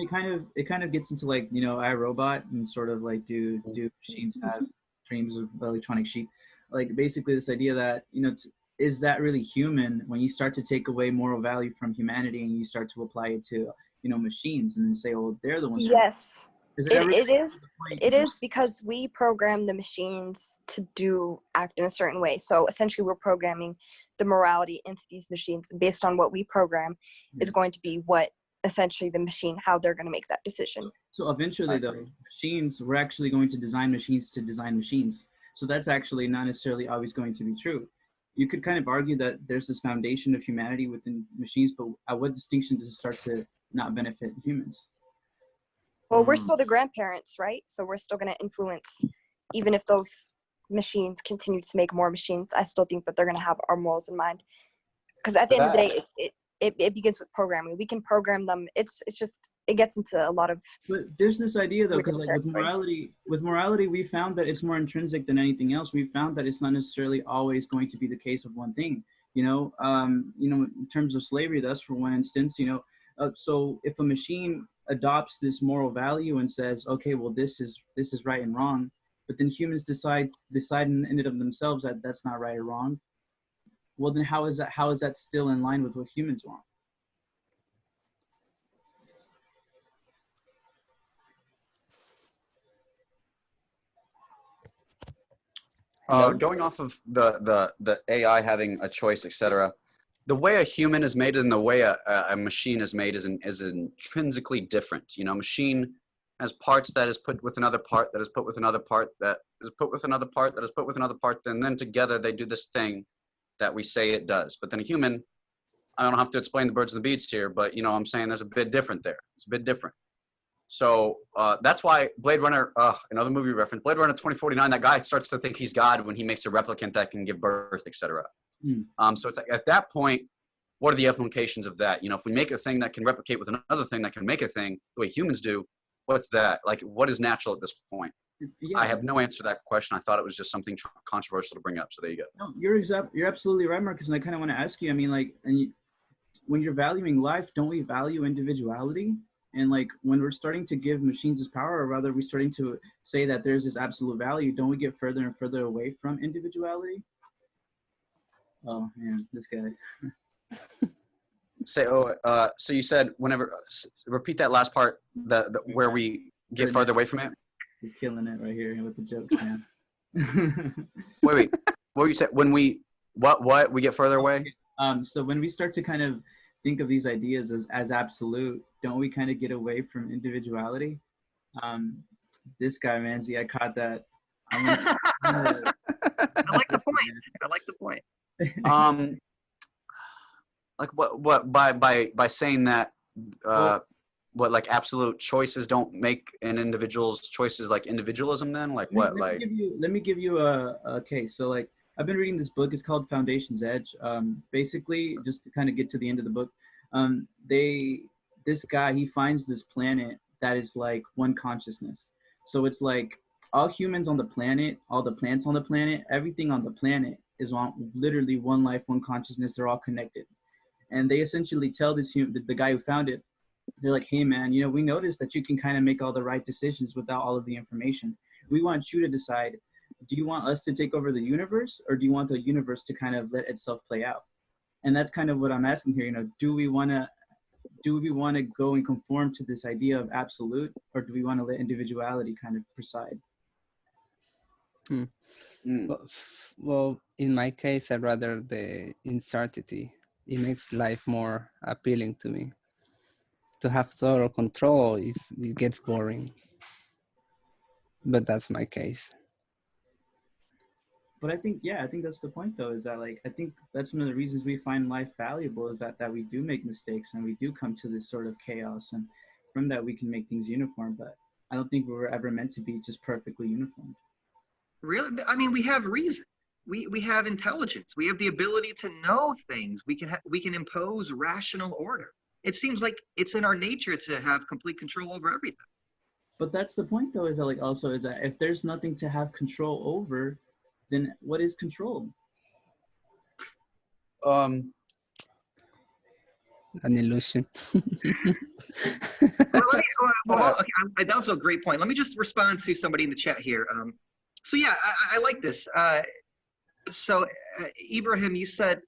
it kind of gets into like, you know, iRobot and sort of like do machines have dreams of electronic sheep? Like basically this idea that, you know, is that really human when you start to take away moral value from humanity and you start to apply it to, you know, machines and then say, oh, they're the ones. Yes, Is it is. the point? It is because we program the machines to act in a certain way. So essentially we're programming the morality into these machines, and based on what we program is going to be what essentially the machine, how they're going to make that decision. So eventually though, machines, we're actually going to design machines to design machines. So that's actually not necessarily always going to be true. You could kind of argue that there's this foundation of humanity within machines, but at what distinction does it start to not benefit humans? Well, we're still the grandparents, right? So we're still going to influence, even if those machines continue to make more machines, I still think that they're going to have our morals in mind. Because at the end of the day, it begins with programming. We can program them. It's just, it gets into a lot of. But there's this idea though, because like with morality, we found that it's more intrinsic than anything else. We found that it's not necessarily always going to be the case of one thing. You know, in terms of slavery, that's for one instance. You know, so if a machine adopts this moral value and says, okay, well, this is right and wrong, but then humans decide in and of themselves that that's not right or wrong. Well, then how is that still in line with what humans want? Going off of the AI having a choice, etc. The way a human is made and the way a machine is made is intrinsically different. You know, machine has parts that is put with another part that is put with another part that is put with another part that is put with another part, and then together they do this thing that we say it does. But then a human, I don't have to explain the birds and the bees here, but you know, I'm saying there's a bit different there. It's a bit different. So that's why Blade Runner, another movie reference, Blade Runner 2049, that guy starts to think he's God when he makes a replicant that can give birth, etc. So it's like at that point, what are the implications of that? You know, if we make a thing that can replicate with another thing that can make a thing the way humans do, what's that? Like, what is natural at this point? Yeah. I have no answer to that question. I thought it was just something controversial to bring up. So there you go. No, you're absolutely right, Marcus. And I kind of want to ask you, I mean, like, when you're valuing life, don't we value individuality? And like when we're starting to give machines this power, or rather we're starting to say that there's this absolute value, don't we get further and further away from individuality? Oh man, this guy. So you said whenever, repeat that last part, the where we get farther away from it. He's killing it right here with the jokes, man. wait, what you said? When we we get further away? So when we start to kind of think of these ideas as absolute, don't we kind of get away from individuality? This guy, Manzi, I caught that. I like the point. I like the point. Like what by saying that what, like absolute choices don't make an individual's choices like individualism then? Like what? Let me give you a case. So like I've been reading this book. It's called Foundation's Edge. Basically, just to kind of get to the end of the book, this guy, he finds this planet that is like one consciousness. So it's like all humans on the planet, all the plants on the planet, everything on the planet is on literally one life, one consciousness. They're all connected. And they essentially tell the guy who found it, they're like, hey man, you know, we noticed that you can kind of make all the right decisions without all of the information. We want you to decide, do you want us to take over the universe, or do you want the universe to kind of let itself play out? And that's kind of what I'm asking here. You know, do we want to go and conform to this idea of absolute, or do we want to let individuality kind of preside? Well, in my case, I'd rather the uncertainty. It makes life more appealing to me. To have total control, it gets boring. But that's my case. But I think that's the point though, is that like, I think that's one of the reasons we find life valuable, is that we do make mistakes and we do come to this sort of chaos, and from that we can make things uniform. But I don't think we were ever meant to be just perfectly uniform. Really? I mean, we have reason. We have intelligence. We have the ability to know things. We can impose rational order. It seems like it's in our nature to have complete control over everything. But that's the point, though, is that like also is that if there's nothing to have control over, then what is controlled? An illusion. Okay, that was a great point. Let me just respond to somebody in the chat here. So yeah, I like this. So Ibrahim, you said,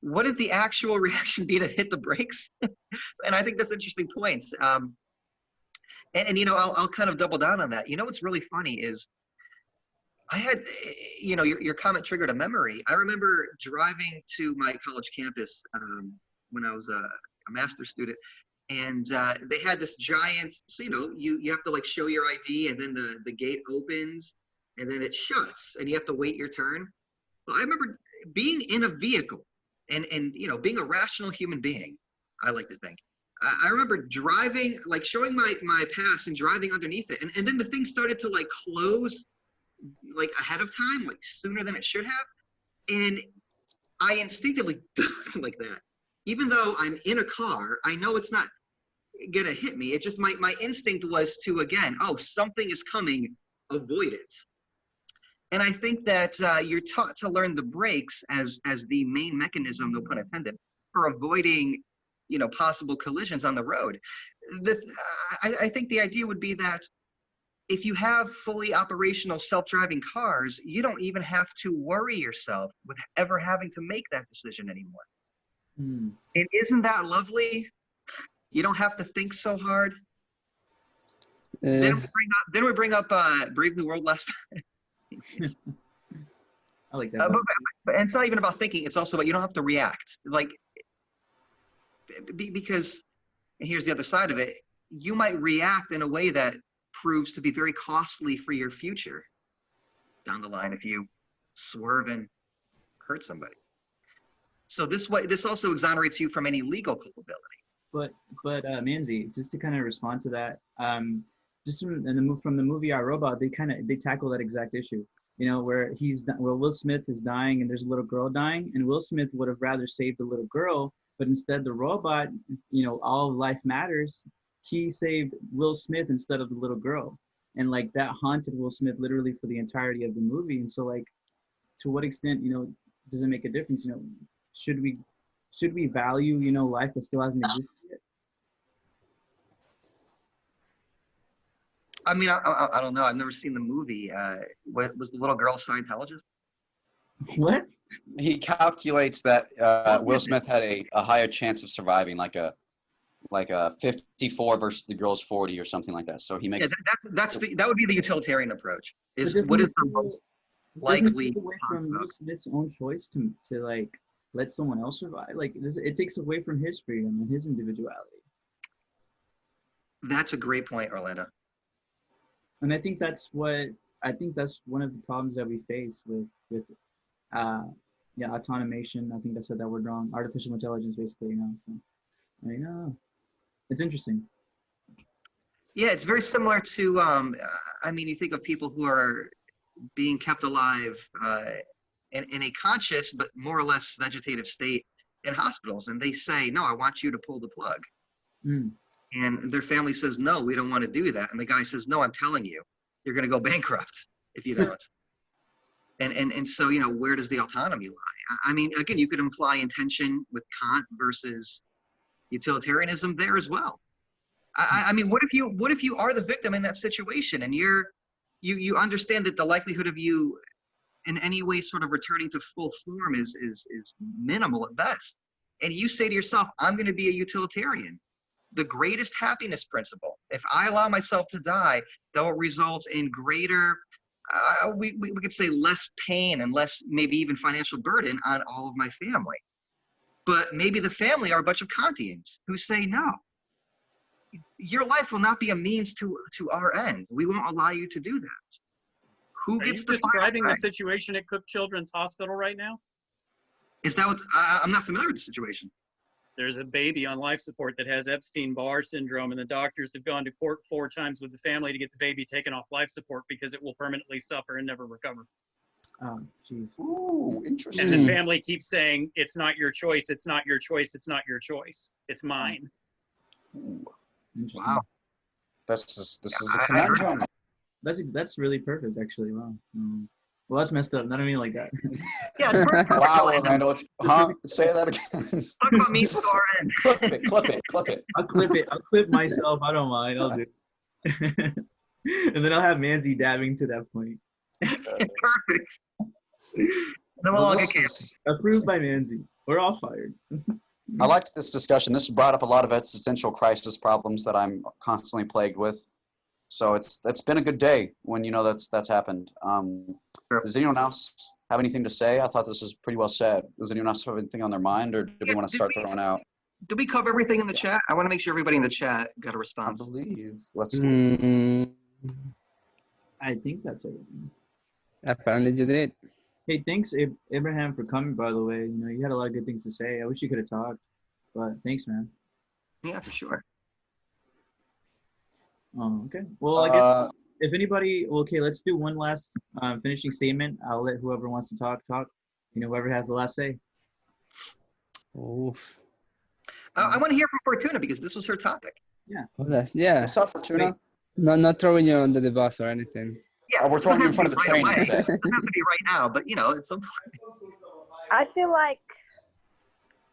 what did the actual reaction be to hit the brakes? And I think that's an interesting point. And you know, I'll kind of double down on that. You know, what's really funny is I had, you know, your comment triggered a memory. I remember driving to my college campus when I was a master's student, and they had this giant, so you know, you have to like show your ID, and then the gate opens, and then it shuts, and you have to wait your turn. Well, I remember being in a vehicle, and you know, being a rational human being, I like to think. I remember driving, like showing my pass and driving underneath it, and then the thing started to like close like ahead of time, like sooner than it should have, and I instinctively ducked like that. Even though I'm in a car, I know it's not gonna hit me. It just my instinct was to, again, oh, something is coming, avoid it. And I think that you're taught to learn the brakes as the main mechanism, no pun intended, for avoiding, you know, possible collisions on the road. I think the idea would be that if you have fully operational self-driving cars, you don't even have to worry yourself with ever having to make that decision anymore. Hmm. And isn't that lovely? You don't have to think so hard. Then we bring up Brave New World last time. I like that. But and it's not even about thinking. It's also about, you don't have to react. Like, because, and here's the other side of it, you might react in a way that proves to be very costly for your future down the line if you swerve and hurt somebody. So this also exonerates you from any legal culpability. But Manzi, just to kind of respond to that, just from the movie I, Robot, they tackle that exact issue. You know, where Will Smith is dying and there's a little girl dying, and Will Smith would have rather saved the little girl, but instead the robot, you know, all of life matters, he saved Will Smith instead of the little girl, and like that haunted Will Smith literally for the entirety of the movie. And so, like, to what extent, you know, does it make a difference? You know, should we value, you know, life that still hasn't existed yet? I mean, I don't know. I've never seen the movie. What was the little girl Scientologist? What? He calculates that Will Smith had a higher chance of surviving, like a 54 versus the girl's 40 or something like that. So he makes. Yeah, that would be the utilitarian approach. What is the most likely? likely? Away from Will Smith's own choice to like let someone else survive. Like it takes away from his freedom and his individuality. That's a great point, Orlando. And I think that's one of the problems that we face with automation. I think I said that word wrong. Artificial intelligence, basically, you know. So I know it's interesting. Yeah, it's very similar to. I mean, you think of people who are being kept alive in a conscious but more or less vegetative state in hospitals, and they say, "No, I want you to pull the plug." Mm. And their family says, "No, we don't want to do that." And the guy says, "No, I'm telling you, you're going to go bankrupt if you don't." and so, you know, where does the autonomy lie? I mean, again, you could imply intention with Kant versus utilitarianism there as well. I mean, what if you are the victim in that situation, and you understand that the likelihood of you in any way sort of returning to full form is minimal at best, and you say to yourself, "I'm going to be a utilitarian." The greatest happiness principle. If I allow myself to die, that will result in greater, we could say less pain and less maybe even financial burden on all of my family. But maybe the family are a bunch of Kantians who say, "No, your life will not be a means to our end. We won't allow you to do that." Who Are gets you the final describing the say? situation at Cook Children's Hospital right now? Is that what? I'm not familiar with the situation. There's a baby on life support that has Epstein-Barr syndrome, and the doctors have gone to court 4 times with the family to get the baby taken off life support because it will permanently suffer and never recover. Oh, jeez. Ooh, And interesting. the family keeps saying, it's not your choice, it's not your choice, it's not your choice. It's mine. Ooh, Interesting. Wow. this is a I heard conundrum. That's really perfect, actually. Wow. Well, that's messed up. Not I mean like that. Yeah, it's perfect. Wow, Orlando. Orlando. Huh? Say that again. Talk about me scoring. Clip it, clip it, clip it. I'll clip it. I'll clip myself. I don't mind. I'll do it. And then I'll have Manzi dabbing to that point. Perfect. Then we'll Well, all this get canceled. is- Approved by Manzi. We're all fired. I liked this discussion. This brought up a lot of existential crisis problems that I'm constantly plagued with. So it's been a good day when that's happened. Sure. Does anyone else have anything to say? I thought this was pretty well said. Does anyone else have anything on their mind, or do we Yeah, want to did start we- throwing out? Did we cover everything in the chat? I want to make sure everybody in the chat got a I response. believe. Let's. Mm, I think that's it. apparently you did. Hey, thanks, Abraham, for coming, by the way. You had a lot of good things to say. I wish you could have talked, but thanks, man. Yeah, for sure. Oh, okay. Well, I guess if anybody, okay, let's do one last finishing statement. I'll let whoever wants to talk. Whoever has the last say. Oof. I want to hear from Fortuna because this was her topic. Oh, yeah. What's up, Fortuna? Not throwing you under the bus or anything. Yeah, Oh, we're throwing you in doesn't front of have the to be train right away. instead. It doesn't have to be right now, but at some point. I feel like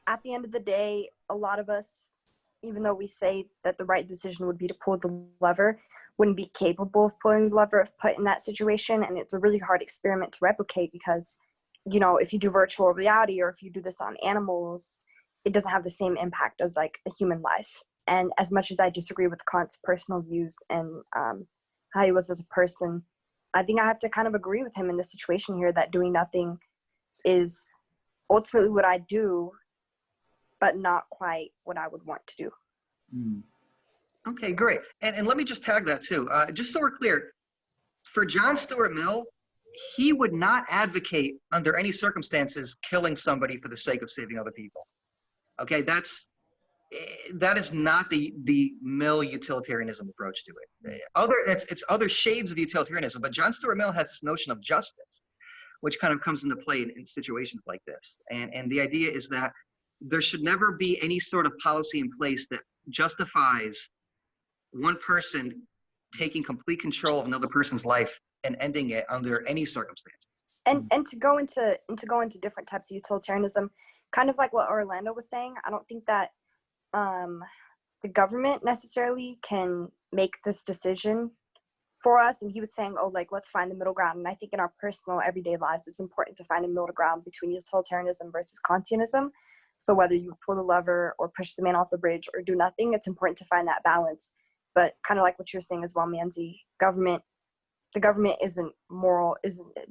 at the end of the day, a lot of us, even though we say that the right decision would be to pull the lever, wouldn't be capable of pulling the lever if put in that situation. And it's a really hard experiment to replicate because, if you do virtual reality or if you do this on animals, it doesn't have the same impact as like a human life. And as much as I disagree with Kant's personal views and how he was as a person, I think I have to kind of agree with him in this situation here that doing nothing is ultimately what I do, but not quite what I would want to do. Mm. Okay, great. And let me just tag that too. Just so we're clear, for John Stuart Mill, he would not advocate under any circumstances killing somebody for the sake of saving other people. Okay, that is not the Mill utilitarianism approach to it. It's other shades of utilitarianism, but John Stuart Mill has this notion of justice, which kind of comes into play in situations like this. And the idea is that there should never be any sort of policy in place that justifies one person taking complete control of another person's life and ending it under any circumstances. And to go into different types of utilitarianism, kind of like what Orlando was saying, I don't think that the government necessarily can make this decision for us. And he was saying, let's find the middle ground. And I think in our personal everyday lives, it's important to find a middle ground between utilitarianism versus Kantianism. So whether you pull the lever or push the man off the bridge or do nothing, it's important to find that balance. But kind of like what you're saying as well, Manzi, the government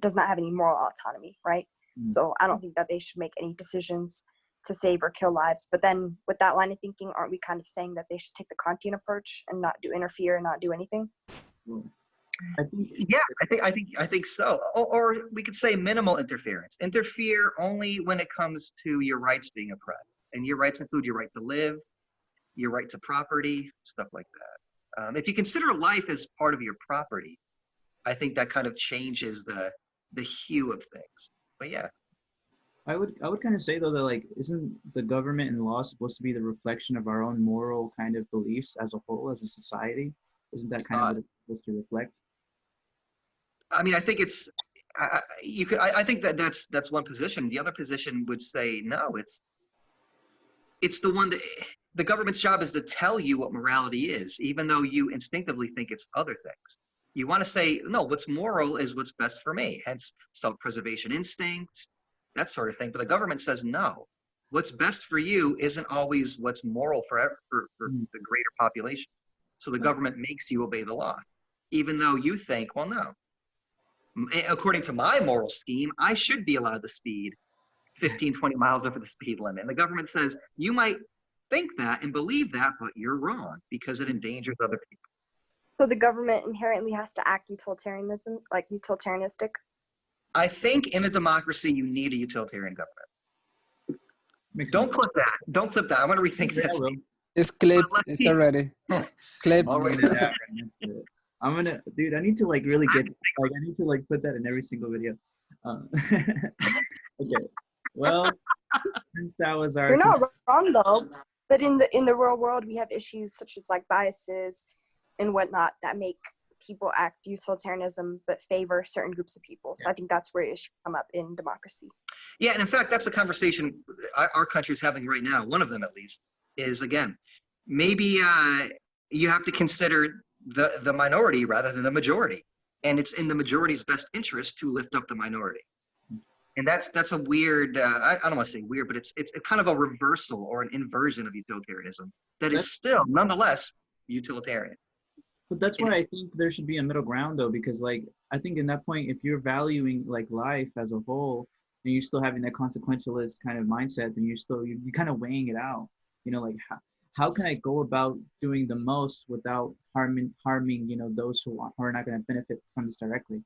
does not have any moral autonomy, right? Mm. So I don't think that they should make any decisions to save or kill lives. But then with that line of thinking, aren't we kind of saying that they should take the Kantian approach and not interfere and not do anything? I think, Yeah, I think so. Or we could say minimal interference. Interfere only when it comes to your rights being oppressed. And your rights include your right to live, your right to property, stuff like that. If you consider life as part of your property, I think that kind of changes the hue of things. But yeah. I would kind of say though that isn't the government and law supposed to be the reflection of our own moral kind of beliefs as a whole, as a society? Isn't that kind of what it's supposed to reflect? I mean, I think it's I think that's one position. The other position would say no. It's the one that the government's job is to tell you what morality is, even though you instinctively think it's other things. You want to say no. What's moral is what's best for me. Hence, self-preservation instinct, that sort of thing. But the government says no. What's best for you isn't always what's moral for the greater population. So the government makes you obey the law, even though you think, well, no. According to my moral scheme, I should be allowed to speed 15, 20 miles over the speed limit. And the government says, you might think that and believe that, but you're wrong because it endangers other people. So the government inherently has to act utilitarianistic? I think in a democracy, you need a utilitarian government. Makes Don't sense. clip that. Don't clip that. I want to rethink Yeah, that. I will. It's clipped. But let's It's see. already clipped. All I'm right. gonna have right next to it. I'm gonna, dude. I need to like really get like I need to like put that in every single video. Okay. Well, since that was our You're not wrong though. But in the real world, we have issues such as like biases and whatnot that make people act utilitarianism but favor certain groups of people. So I think that's where issues come up in democracy. Yeah, and in fact, that's a conversation our country's having right now. One of them, at least, is again, maybe you have to consider the minority rather than the majority, and it's in the majority's best interest to lift up the minority. And that's a weird. I don't want to say weird, but it's kind of a reversal or an inversion of utilitarianism that is still, nonetheless, utilitarian. But that's why I think there should be a middle ground though, because like I think in that point, if you're valuing like life as a whole and you're still having that consequentialist kind of mindset, then you're kind of weighing it out. You know, like how can I go about doing the most without harming those who are not going to benefit from this directly.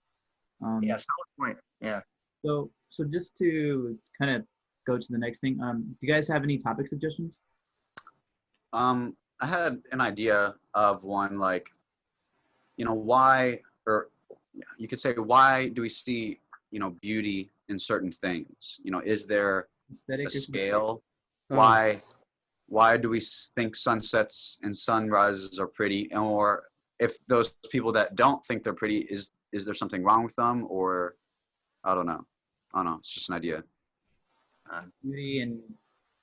Yeah, solid point. Yeah. So just to kind of go to the next thing, do you guys have any topic suggestions? I had an idea of one, like, why, or you could say, why do we see, beauty in certain things? Is there Aesthetic a or something? scale? Oh. Why do we think sunsets and sunrises are pretty? Or if those people that don't think they're pretty, is there something wrong with them? Or I don't know. It's just an idea. Beauty and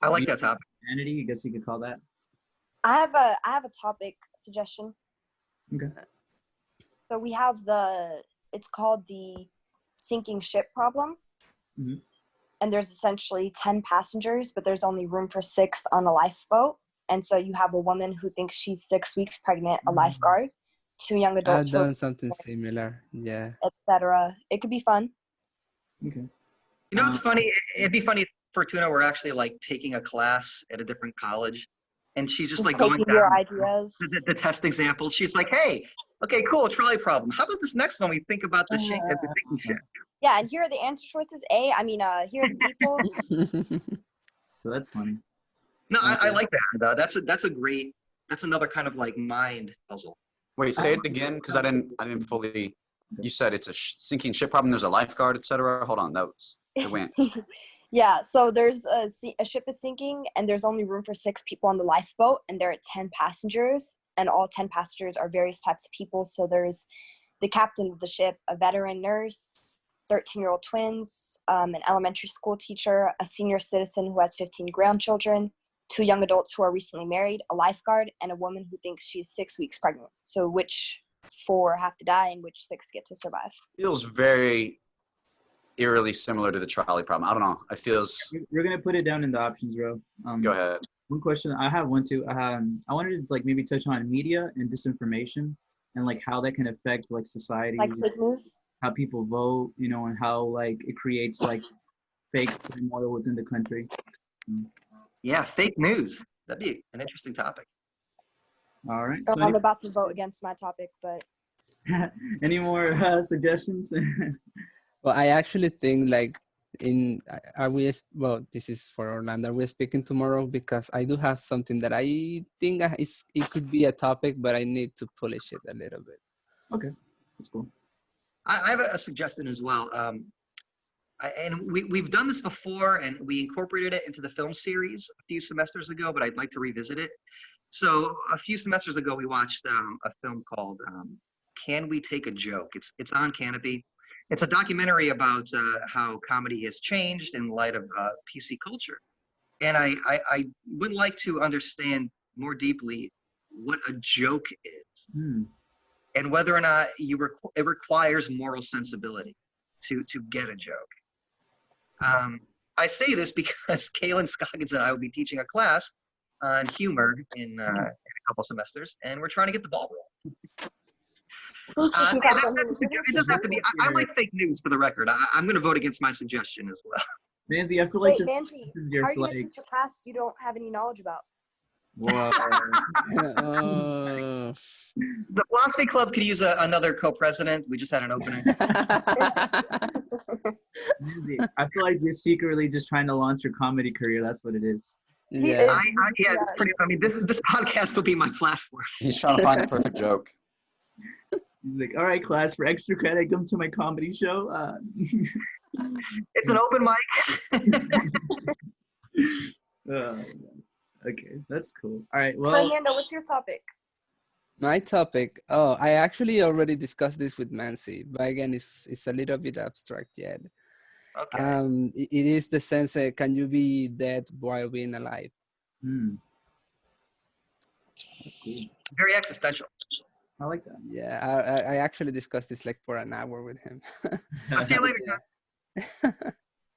I like that topic. humanity, I guess you could call that. I have a topic suggestion. Okay. So we have it's called the sinking ship problem. Mhm. And there's essentially 10 passengers, but there's only room for 6 on a lifeboat. And so you have a woman who thinks she's 6 weeks pregnant, a lifeguard, 2 young I've adults, done something similar. Yeah. etc. It could be fun. Okay. You know, it's funny. It'd be funny if Fortuna were actually like taking a class at a different college, and she's just like going taking down your ideas. the test examples. She's like, "Hey, okay, cool, trolley problem. How about this next one? We think about the sinking ship." Yeah, and here are the answer choices. Here are the people. So that's funny. No, I like that. That's another kind of like mind puzzle. Wait, say it again, because I didn't fully. You said it's a sinking ship problem. There's a lifeguard, etc. Hold on, it went. Yeah, so there's a ship is sinking, and there's only room for 6 people on the lifeboat, and there are 10 passengers, and all 10 passengers are various types of people. So there's the captain of the ship, a veteran nurse, 13-year-old twins, an elementary school teacher, a senior citizen who has 15 grandchildren, 2 young adults who are recently married, a lifeguard, and a woman who thinks she's 6 weeks pregnant. So which 4 have to die and which 6 get to survive? Feels very eerily similar to the trolley problem. I don't know. It feels. We're gonna put it down in the options row. Go ahead. One question I have one too. I wanted to like maybe touch on media and disinformation and like how that can affect like society, Like fake news? how people vote, and how like it creates like fake turmoil within the country. Yeah, fake news. That'd be an interesting topic. All right. Oh, So I'm about to vote against my topic, but any more suggestions? Well, I actually think like this is for Orlando. Are we speaking tomorrow? Because I do have something that I think it could be a topic, but I need to polish it a little bit. Okay, that's cool. I have a suggestion as well. And we've done this before, and we incorporated it into the film series a few semesters ago, but I'd like to revisit it. So a few semesters ago, we watched a film called Can We Take a Joke? It's on Canopy. It's a documentary about how comedy has changed in light of PC culture. And I would like to understand more deeply what a joke is and whether or not it requires moral sensibility to get a joke. I say this because Kaylin Scoggins and I will be teaching a class on humor in a couple semesters, and we're trying to get the ball rolling. It doesn't have to be. I like fake news, for the record. I'm going to vote against my suggestion as well. Nancy, I feel like wait, this Nancy, is your how are you going to like. teach a class you don't have any knowledge about? Whoa. The philosophy club could use another co-president. We just had an opening. I feel like you're secretly just trying to launch your comedy career. That's what it is. He Yeah. is. Yeah, it's pretty. I mean, this podcast will be my platform. He's trying to find the perfect joke. He's like, all right, class, for extra credit, come to my comedy show. It's an open mic. Okay, that's cool. All right, well, Fernando, what's your topic? My topic. Oh, I actually already discussed this with Nancy, but again, it's a little bit abstract yet. Okay. It is the sense that can you be dead while being alive? That's cool. Very existential. I like that. Yeah, I actually discussed this like for an hour with him. I'll see you later. Yeah.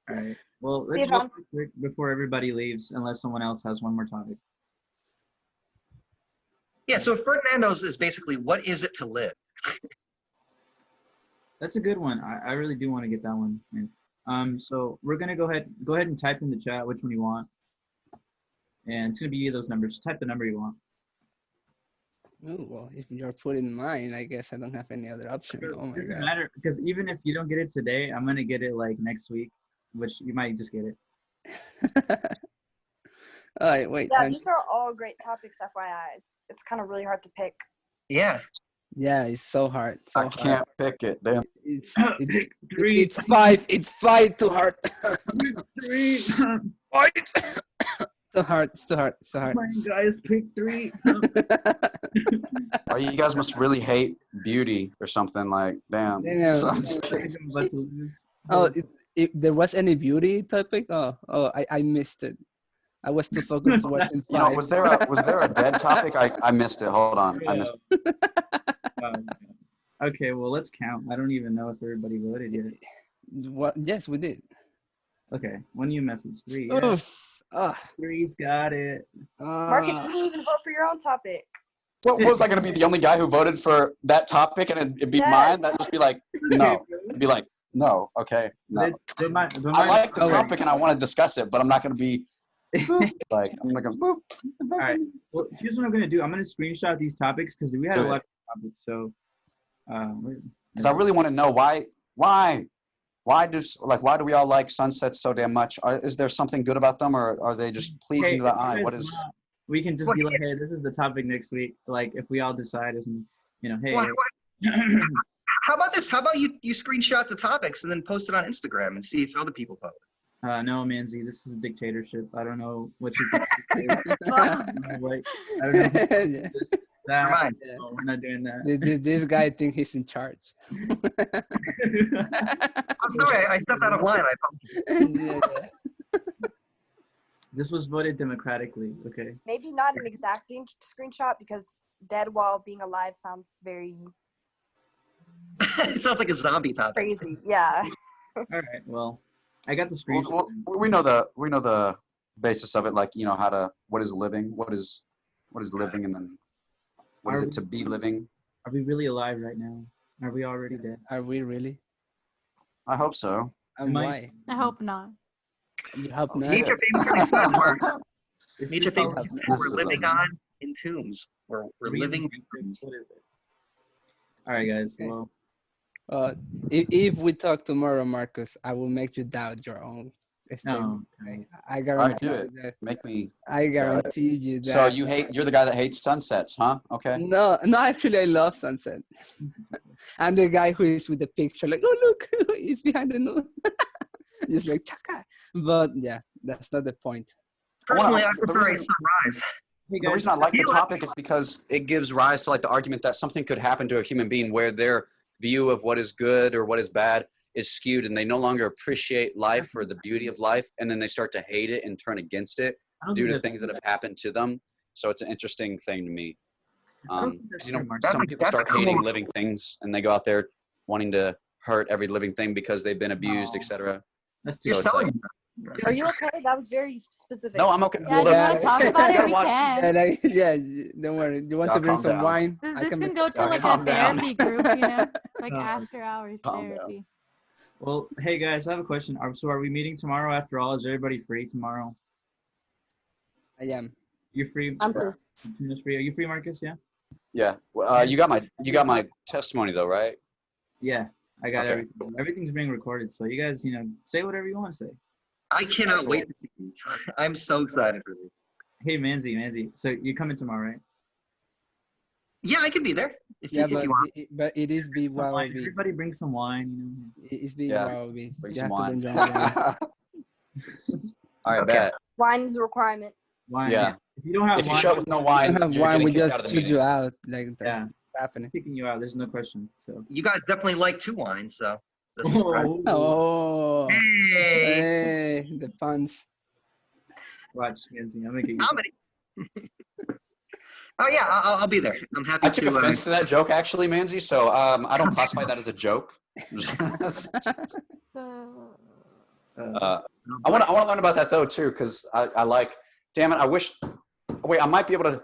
All right. Well, See you, let's go John. quick before everybody leaves, unless someone else has one more topic. Yeah. So Fernando's is basically, what is it to live? That's a good one. I really do want to get that one. So we're gonna go ahead and type in the chat which one you want, and it's gonna be either of those numbers. Just type the number you want. Oh, well, if you're putting mine, I guess I don't have any other option. Oh my It doesn't god. matter, because even if you don't get it today, I'm gonna get it like next week, which you might just get it. All right, wait. Yeah, these are all great topics, FYI. It's kind of really hard to pick. Yeah. Yeah, it's so hard. So I hard. can't pick it. Damn. It's Pick three. it's five. It's five too hard. Three. Fight. Too hard. It's too hard. It's too hard. Come on, guys, pick three. Oh, you guys must really hate beauty or something like. Damn. Damn. So I'm just kidding. I'm about to lose. Oh, if there was any beauty topic, I missed it. I was too focused watching You know, five. was there a dead topic? I missed it. Hold on. I missed it. Okay, well, let's count. I don't even know if everybody voted yet. What? Yes, we did. Okay, when you message three. Yeah. Oof. Three's got it. Marcus, you didn't even vote for your own topic. What was I going to be the only guy who voted for that topic and it'd be Yes. mine? That'd just be like, no. It'd be like, no. Okay. No. But I like the okay. topic and I want to discuss it, but I'm not going to be like, I'm not going to. All right. Well, here's what I'm gonna do. I'm gonna screenshot these topics because we had Do a it. lot of topics. So, Because I really want to know why do we all like sunsets so damn much? Is there something good about them, or are they just pleasing to the eye? What is? We can just be like, hey, this is the topic next week. Like, if we all decide, hey. How about this? How about you screenshot the topics and then post it on Instagram and see if other people vote? No, Manzi, this is a dictatorship. I don't know what you think. Like, I don't know. Yeah. This, that. Fine. No, we're not doing that. This guy think he's in charge. I'm sorry, I stepped out of line. Yeah. This was voted democratically. Okay. Maybe not an exacting screenshot because dead while being alive sounds very It sounds like a zombie topic. crazy. Yeah. All right. Well, I got the screen. Well, we know the basis of it, like what is living, what is living, and then what is it to be living. Are we really alive right now? Are we already dead? Are we really? I hope so. And Mike? why? I hope not. You hope not. Nietzsche famously said Is Nietzsche this famously all- said we're living on in tombs. We're living in tombs. What is it? All right, guys. Okay. Well, If we talk tomorrow, Marcus, I will make you doubt your own statement. okay. I guarantee do you it. that. Make me. I guarantee you that. So you're the guy that hates sunsets, huh? Okay. No, actually, I love sunset. I'm the guy who is with the picture, like, oh look, it's behind the moon. Just like chaka. But yeah, that's not the point. Personally, I the prefer a reason- sunrise. Hey, The guys. reason I like the topic is because it gives rise to like the argument that something could happen to a human being where their view of what is good or what is bad is skewed, and they no longer appreciate life or the beauty of life, and then they start to hate it and turn against it I don't due think to that's- things that have happened to them. So it's an interesting thing to me. I don't think that's 'Cause, you know, true, Mark. some That's a- people that's a start cool- hating living things, and they go out there wanting to hurt every living thing because they've been abused, No. etc. That's You're So it's selling like- them. Are you okay? That was very specific. No, I'm okay. Yeah, Well, you yeah. want to talk about it? gotta We watch- can. Yeah, don't worry. You want Y'all to bring calm some down. wine? This, I this can can make go it. to like calm a down. therapy group, you know, like No. after hours Calm down. therapy. Well, hey guys, I have a question. So are we meeting tomorrow after all? Is everybody free tomorrow? I am. You're free? I'm free. Tina's free. Are you free, Marcus? Yeah? Yeah. You got my testimony though, right? Yeah, I got Okay. everything. Everything's being recorded, so you guys, say whatever you want to say. I cannot wait to see these. I'm so excited for these. Hey, Manzi. So you coming tomorrow, right? Yeah, I can be there if Yeah, you but want. but it is Some wine. BYOB. Everybody bring some wine. It's Yeah, BYOB. Bring You some have to wine. bring your own wine. All right, Okay. bet. Wine is a requirement. Wine. Yeah. If you don't have If you wine, show up with no wine, Don't have you're wine, getting we kicked out of just the shoot you meeting. out. Like that's Yeah. happening. kicking you out. There's no question. So. You guys definitely like to wine, so this is fresh. Oh, Hey, hey, the puns. Watch, Manzi. I'm gonna get you. comedy. Oh yeah, I'll be there. I'm happy I took to. offense to that joke, actually, Manzi. So I don't classify that as a joke. I want to learn about that though too, because I like. Damn it! I wish. Wait, I might be able to.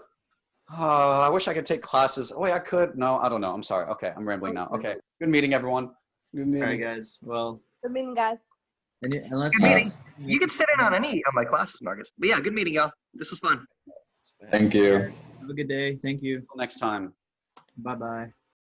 I wish I could take classes. Oh, wait, I could. No, I don't know. I'm sorry. Okay, I'm rambling now. Okay, good meeting, everyone. Good All right, meeting. guys. Well, Good meeting, guys. unless Good meeting. You can sit in on any of my classes, Marcus. But yeah, good meeting, y'all. This was fun. Thank you. Have a good day. Thank you. Until next time. Bye bye.